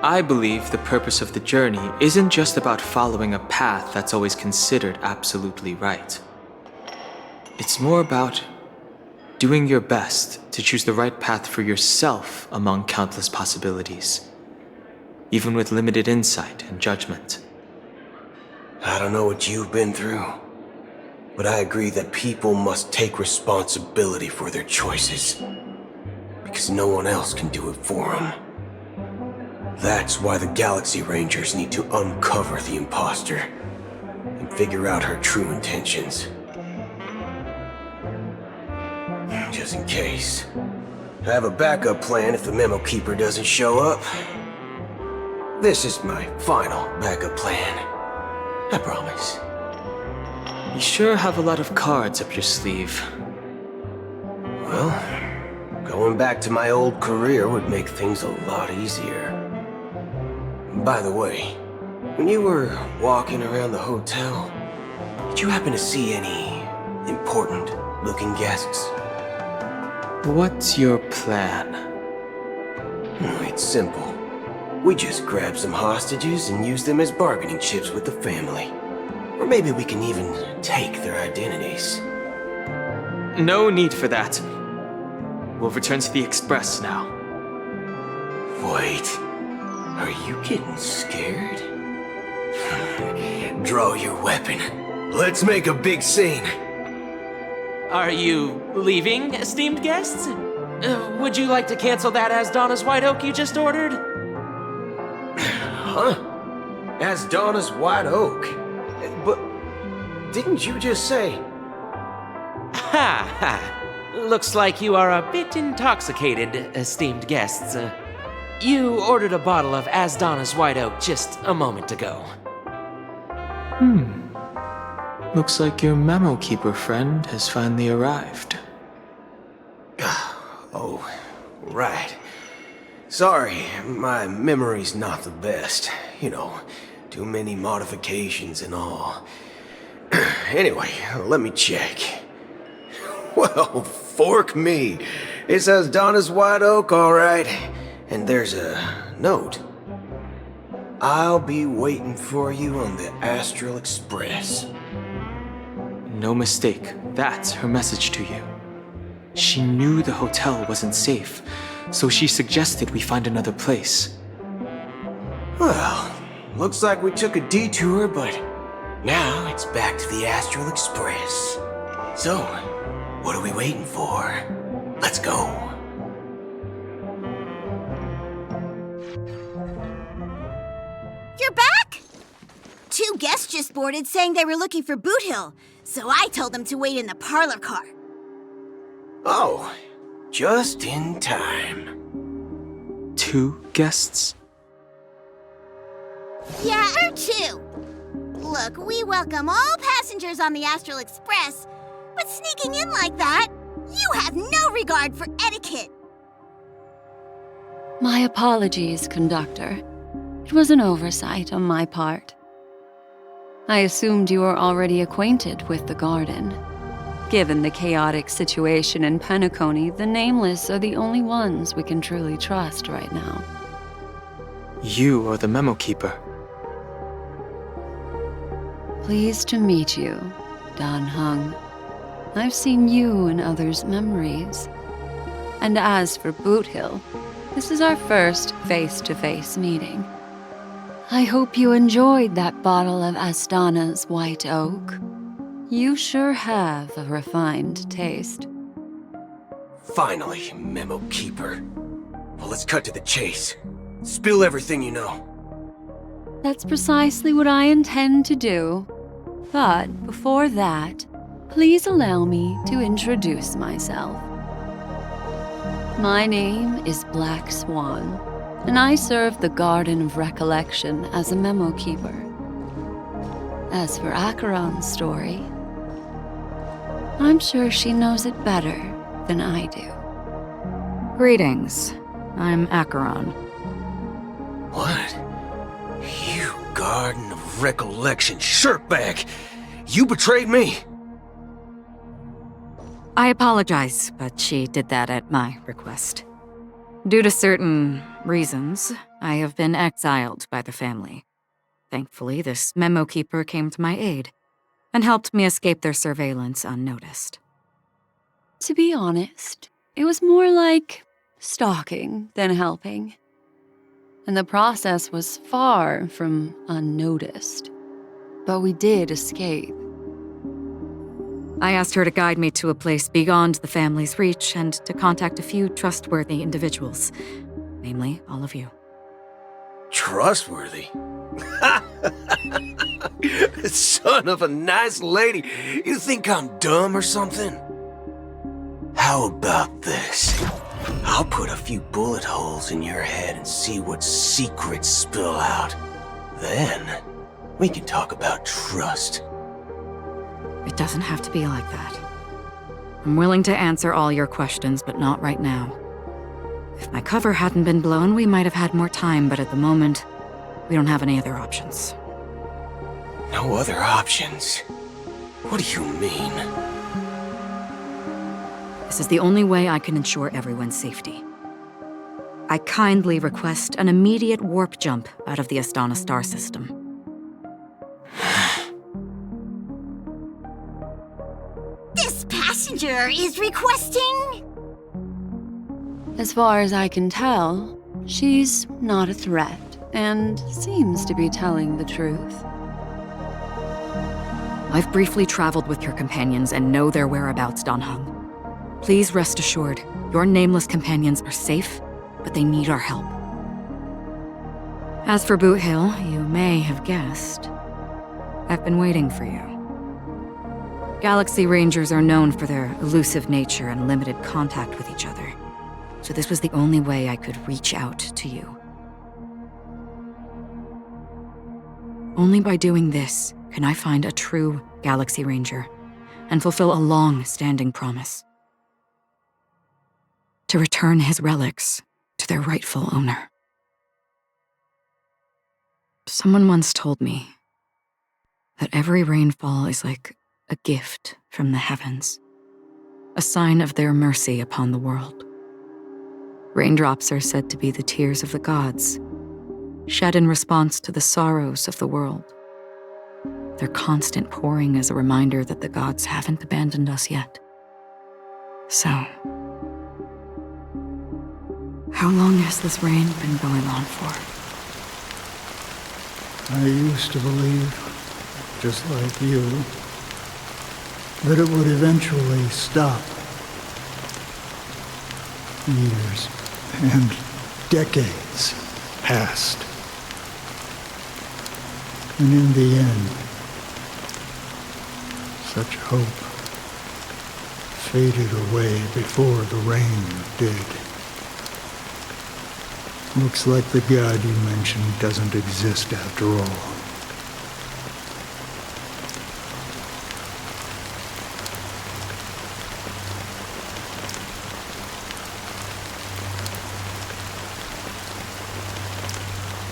I believe the purpose of the journey isn't just about following a path that's always considered absolutely right. It's more about doing your best to choose the right path for yourself among countless possibilities, even with limited insight and judgment. I don't know what you've been through, but I agree that people must take responsibility for their choices, because no one else can do it for them. That's why the Galaxy Rangers need to uncover the imposter and figure out her true intentions. Just in case. I have a backup plan if the Memo Keeper doesn't show up. This is my final backup plan. I promise. You sure have a lot of cards up your sleeve. Well, going back to my old career would make things a lot easier. By the way, when you were walking around the hotel, did you happen to see any important-looking guests? What's your plan? It's simple. We just grab some hostages and use them as bargaining chips with the family. Or maybe we can even take their identities. No need for that. We'll return to the Express now. Wait, are you getting scared? Draw your weapon. Let's make a big scene. Are you leaving, esteemed guests? Would you like to cancel that Asdana's White Oak you just ordered? Huh? Asdana's White Oak? But didn't you just say... Ha ha! Looks like you are a bit intoxicated, esteemed guests. You ordered a bottle of Asdana's White Oak just a moment ago. Looks like your memo keeper friend has finally arrived. Oh, right. Sorry, my memory's not the best. You know, too many modifications and all. Anyway, let me check. Well, fork me. It says Donna's White Oak, all right. And there's a note. I'll be waiting for you on the Astral Express. No mistake, that's her message to you. She knew the hotel wasn't safe, so she suggested we find another place. Well, looks like we took a detour, but now it's back to the Astral Express. So, what are we waiting for? Let's go. You're back? Two guests just boarded saying they were looking for Boot Hill, so I told them to wait in the parlor car. Oh, just in time. Two guests? Yeah, or two. Look, we welcome all passengers on the Astral Express, but sneaking in like that, you have no regard for etiquette. My apologies, conductor. It was an oversight on my part. I assumed you were already acquainted with the garden. Given the chaotic situation in Penacony, the Nameless are the only ones we can truly trust right now. You are the memo keeper. Pleased to meet you, Dan Hung. I've seen you in others' memories. And as for Boot Hill, this is our first face-to-face meeting. I hope you enjoyed that bottle of Astana's White Oak. You sure have a refined taste. Finally, Memo Keeper. Well, let's cut to the chase. Spill everything you know. That's precisely what I intend to do. But before that, please allow me to introduce myself. My name is Black Swan, and I serve the Garden of Recollection as a memo keeper. As for Acheron's story, I'm sure she knows it better than I do. Greetings. I'm Acheron. What? You Garden of Recollection shirtbag! You betrayed me! I apologize, but she did that at my request. Due to certain reasons, I have been exiled by the family. Thankfully, this memo keeper came to my aid and helped me escape their surveillance unnoticed. To be honest, it was more like stalking than helping. And the process was far from unnoticed. But we did escape. I asked her to guide me to a place beyond the family's reach and to contact a few trustworthy individuals, namely all of you. Trustworthy? Son of a nice lady. You think I'm dumb or something? How about this? I'll put a few bullet holes in your head and see what secrets spill out. Then, we can talk about trust. It doesn't have to be like that. I'm willing to answer all your questions, but not right now. If my cover hadn't been blown, we might have had more time, but at the moment, We don't have any other options. No other options? What do you mean? This is the only way I can ensure everyone's safety. I kindly request an immediate warp jump out of the Astana star system. This passenger is requesting... As far as I can tell, she's not a threat and seems to be telling the truth. I've briefly traveled with your companions and know their whereabouts, Dan Heng. Please rest assured, your nameless companions are safe, but they need our help. As for Boot Hill, you may have guessed. I've been waiting for you. Galaxy Rangers are known for their elusive nature and limited contact with each other, so this was the only way I could reach out to you. Only by doing this can I find a true Galaxy Ranger and fulfill a long-standing promise. To return his relics to their rightful owner. Someone once told me that every rainfall is like a gift from the heavens, a sign of their mercy upon the world. Raindrops are said to be the tears of the gods, shed in response to the sorrows of the world. Their constant pouring is a reminder that the gods haven't abandoned us yet. So, how long has this rain been going on for? I used to believe, just like you, that it would eventually stop. Years and decades passed. And in the end, such hope faded away before the rain did. Looks like the god you mentioned doesn't exist after all.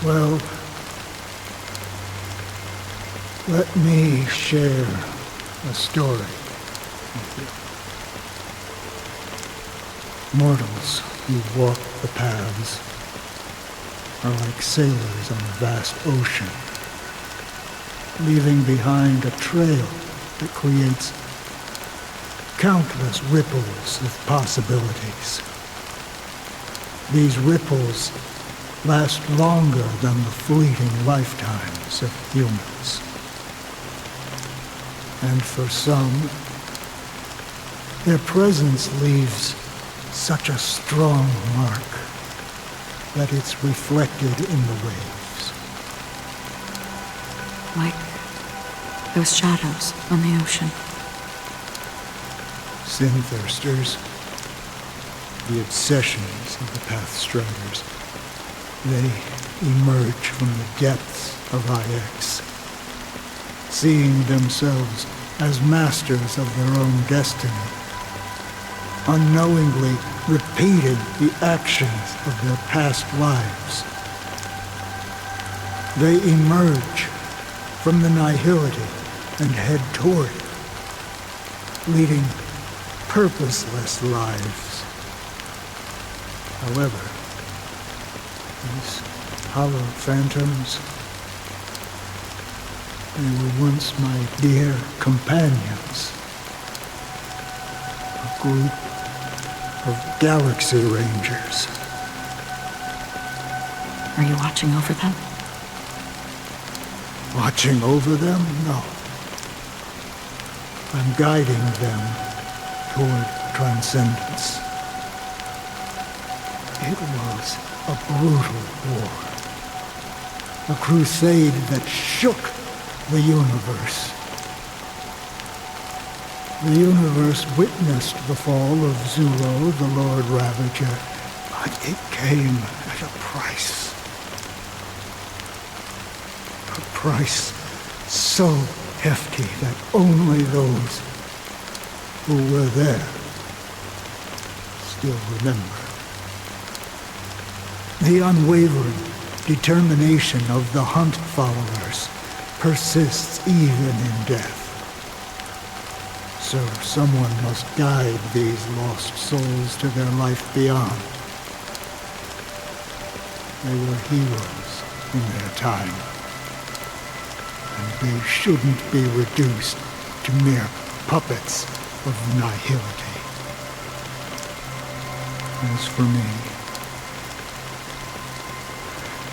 Well, let me share a story with you. Mortals who walk the paths are like sailors on a vast ocean, leaving behind a trail that creates countless ripples of possibilities. These ripples last longer than the fleeting lifetimes of humans. And for some, their presence leaves such a strong mark that it's reflected in the waves. Like those shadows on the ocean. Sin-thirsters, the obsessions of the Pathstriders, they emerge from the depths of IX, seeing themselves as masters of their own destiny, unknowingly repeating the actions of their past lives. They emerge from the nihility and head toward it, leading purposeless lives. However, these hollow phantoms, they were once my dear companions. A group of Galaxy Rangers. Are you watching over them? Watching over them? No. I'm guiding them toward transcendence. It was a brutal war. A crusade that shook the universe. The universe witnessed the fall of Zulo, the Lord Ravager, but it came at a price. A price so hefty that only those who were there still remember. The unwavering determination of the Hunt followers persists even in death. So someone must guide these lost souls to their life beyond. They were heroes in their time, and they shouldn't be reduced to mere puppets of nihility. As for me,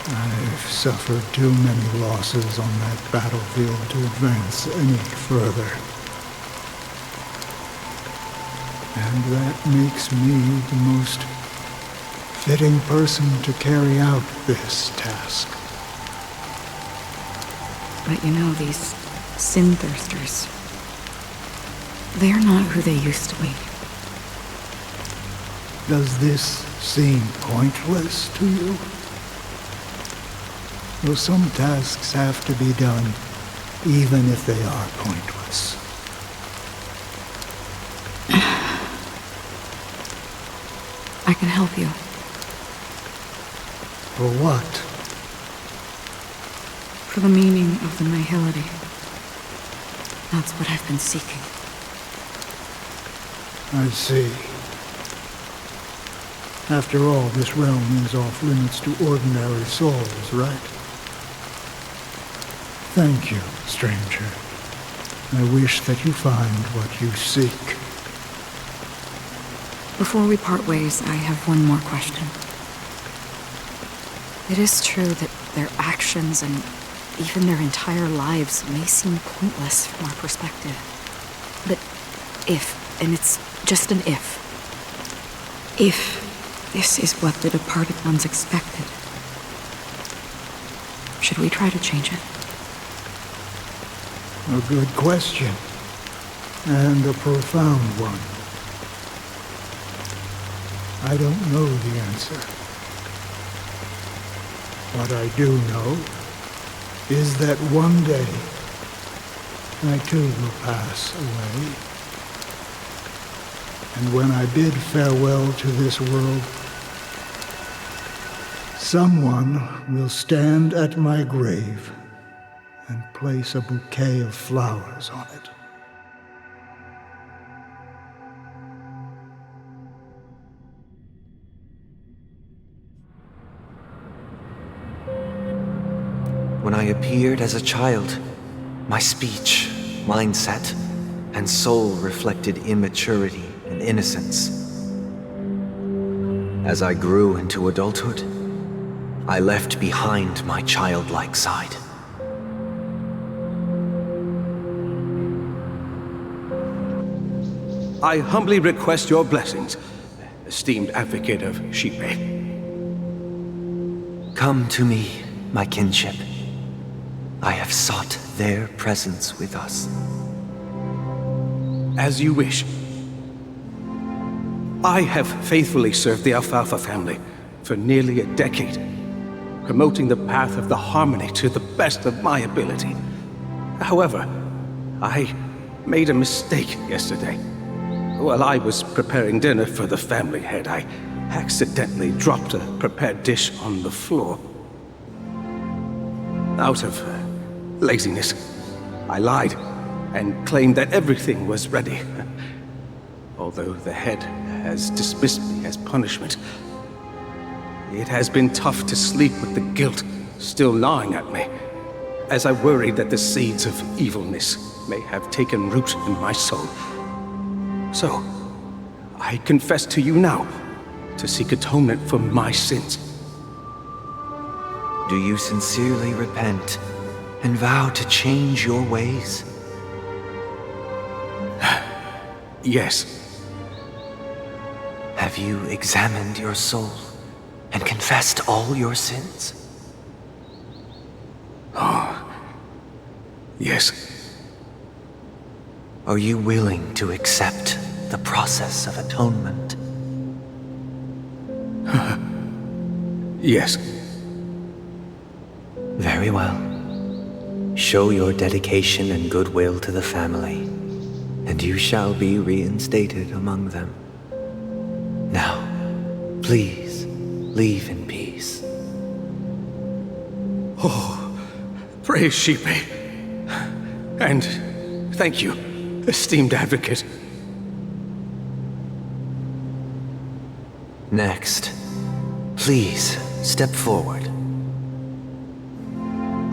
I've suffered too many losses on that battlefield to advance any further. And that makes me the most fitting person to carry out this task. But you know, these sin thirsters, they're not who they used to be. Does this seem pointless to you? Well, some tasks have to be done, even if they are pointless. I can help you. For what? For the meaning of the nihility. That's what I've been seeking. I see. After all, this realm is off limits to ordinary souls, right? Thank you, stranger. I wish that you find what you seek. Before we part ways, I have one more question. It is true that their actions and even their entire lives may seem pointless from our perspective. But if, and it's just an if this is what the departed ones expected, should we try to change it? A good question, and a profound one. I don't know the answer. What I do know is that one day, I too will pass away. And when I bid farewell to this world, someone will stand at my grave and place a bouquet of flowers on it. When I appeared as a child, my speech, mindset, and soul reflected immaturity and innocence. As I grew into adulthood, I left behind my childlike side. I humbly request your blessings, esteemed advocate of Shipe. Come to me, my kinship. I have sought their presence with us. As you wish. I have faithfully served the Alfalfa family for nearly a decade, promoting the path of the harmony to the best of my ability. However, I made a mistake yesterday. While I was preparing dinner for the family head, I accidentally dropped a prepared dish on the floor. Out of laziness, I lied and claimed that everything was ready. Although the head has dismissed me as punishment, it has been tough to sleep with the guilt still gnawing at me, as I worried that the seeds of evilness may have taken root in my soul. So, I confess to you now to seek atonement for my sins. Do you sincerely repent and vow to change your ways? Yes. Have you examined your soul and confessed all your sins? Oh, yes. Are you willing to accept the process of atonement? Yes. Very well. Show your dedication and goodwill to the family, and you shall be reinstated among them. Now, please, leave in peace. Oh, praise Sheepy. And thank you, esteemed advocate. Next, please step forward.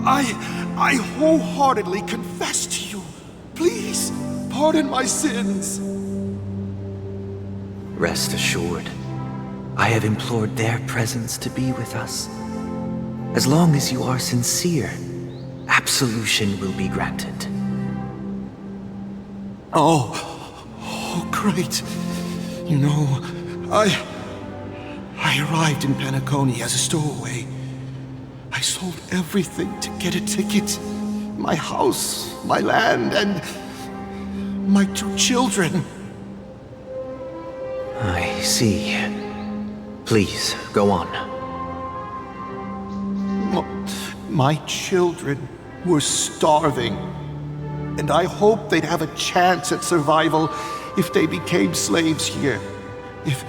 I wholeheartedly confess to you. Please, pardon my sins. Rest assured, I have implored their presence to be with us. As long as you are sincere, absolution will be granted. Oh, great. You know, I arrived in Penacony as a stowaway. I sold everything to get a ticket. My house, my land, and my 2 children. I see. Please, go on. My children were starving, and I hoped they'd have a chance at survival if they became slaves here. If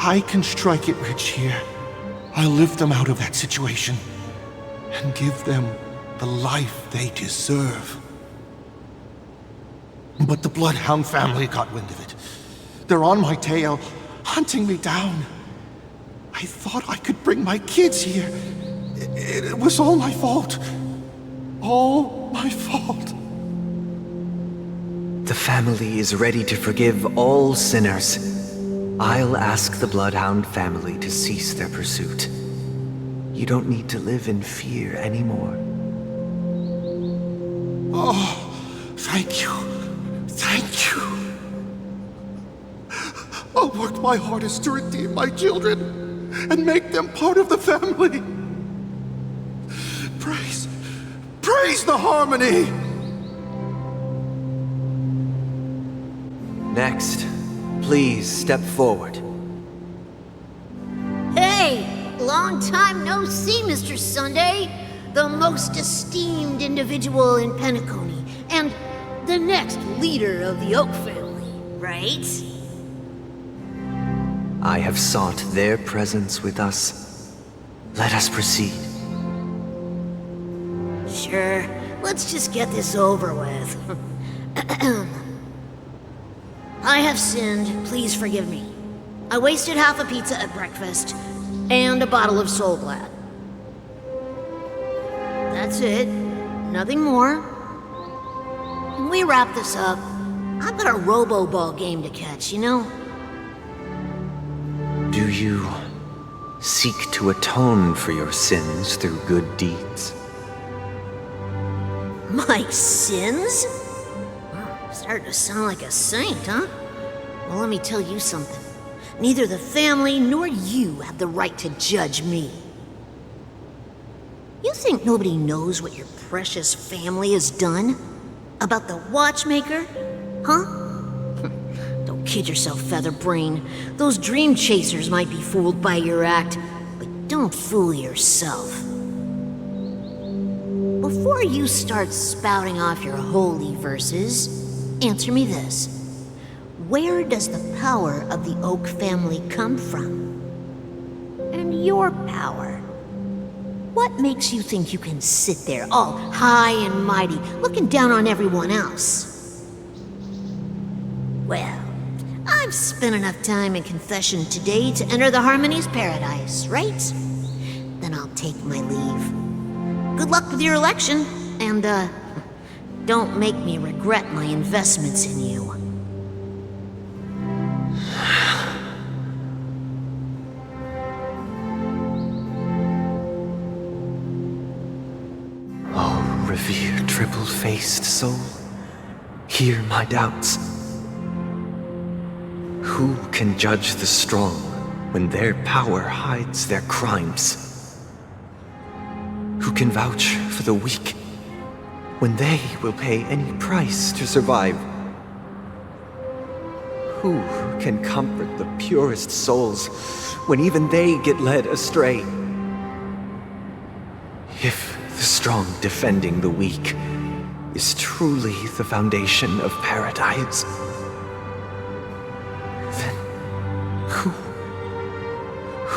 I can strike it rich here, I'll lift them out of that situation and give them the life they deserve. But the Bloodhound family got wind of it. They're on my tail, hunting me down. I thought I could bring my kids here. It was all my fault. All my fault. The family is ready to forgive all sinners. I'll ask the Bloodhound family to cease their pursuit. You don't need to live in fear anymore. Oh, thank you. Thank you. I'll work my hardest to redeem my children and make them part of the family. Praise the harmony! Next, please step forward. Hey! Long time no see, Mr. Sunday. The most esteemed individual in Penacony, and the next leader of the Oak family, right? I have sought their presence with us. Let us proceed. Sure. Let's just get this over with. I have sinned. Please forgive me. I wasted half a pizza at breakfast, and a bottle of Soul Glad. That's it. Nothing more. When we wrap this up, I've got a robo-ball game to catch, you know? Do you seek to atone for your sins through good deeds? My sins? Wow, starting to sound like a saint, huh? Well, let me tell you something. Neither the family nor you have the right to judge me. You think nobody knows what your precious family has done? About the watchmaker? Huh? Don't kid yourself, Featherbrain. Those dream chasers might be fooled by your act, but don't fool yourself. Before you start spouting off your holy verses, answer me this. Where does the power of the Oak family come from? And your power? What makes you think you can sit there all high and mighty, looking down on everyone else? Well, I've spent enough time in confession today to enter the Harmony's paradise, right? Then I'll take my leave. Good luck with your election, and, don't make me regret my investments in you. Oh, revered triple-faced soul, hear my doubts. Who can judge the strong when their power hides their crimes? Who can vouch for the weak when they will pay any price to survive? Who can comfort the purest souls when even they get led astray? If the strong defending the weak is truly the foundation of paradise, then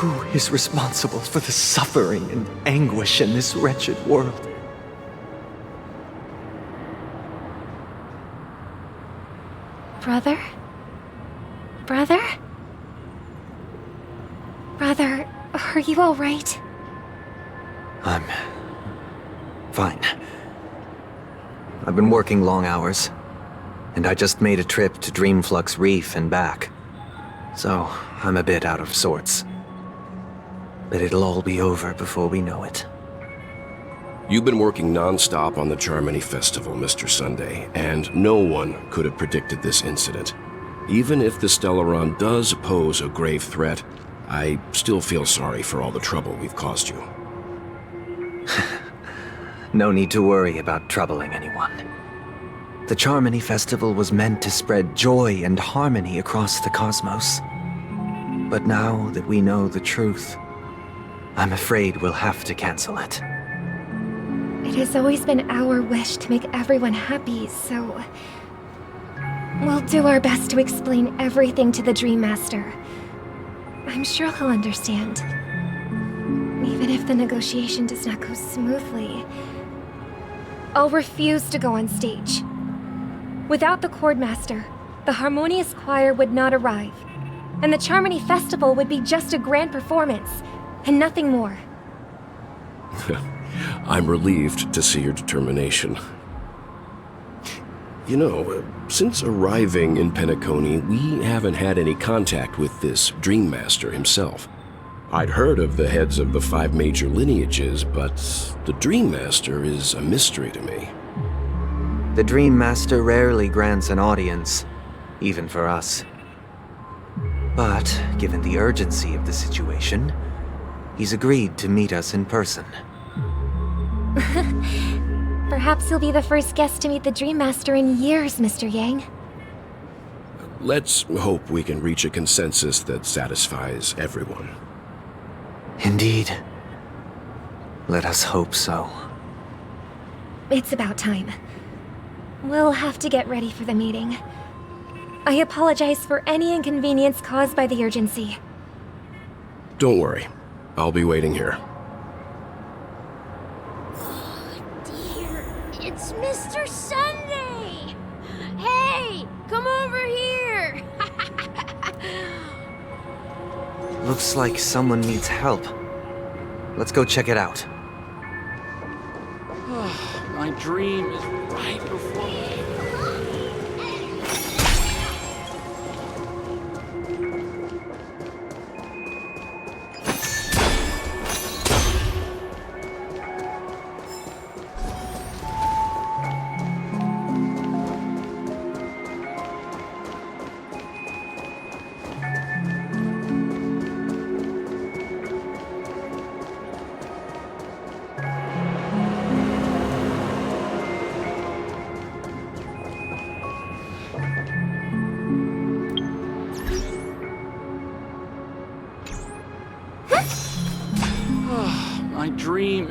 Who is responsible for the suffering and anguish in this wretched world? Brother? Brother? Brother, are you all right? I'm fine. I've been working long hours, and I just made a trip to Dreamflux Reef and back. So, I'm a bit out of sorts. But it'll all be over before we know it. You've been working non-stop on the Charmony Festival, Mr. Sunday, and no one could have predicted this incident. Even if the Stellaron does pose a grave threat, I still feel sorry for all the trouble we've caused you. No need to worry about troubling anyone. The Charmony Festival was meant to spread joy and harmony across the cosmos. But now that we know the truth, I'm afraid we'll have to cancel it. It has always been our wish to make everyone happy, so... we'll do our best to explain everything to the Dream Master. I'm sure he'll understand. Even if the negotiation does not go smoothly, I'll refuse to go on stage. Without the Chord Master, the Harmonious Choir would not arrive, and the Charmony Festival would be just a grand performance, and nothing more. I'm relieved to see your determination. You know, since arriving in Penacony, we haven't had any contact with this Dream Master himself. I'd heard of the heads of the 5 major lineages, but the Dream Master is a mystery to me. The Dream Master rarely grants an audience, even for us. But, given the urgency of the situation, he's agreed to meet us in person. Perhaps you'll be the first guest to meet the Dream Master in years, Mr. Yang. Let's hope we can reach a consensus that satisfies everyone. Indeed. Let us hope so. It's about time. We'll have to get ready for the meeting. I apologize for any inconvenience caused by the urgency. Don't worry. I'll be waiting here. It's Mr. Sunday! Hey, come over here! Looks like someone needs help. Let's go check it out. My dream is right before me. My dream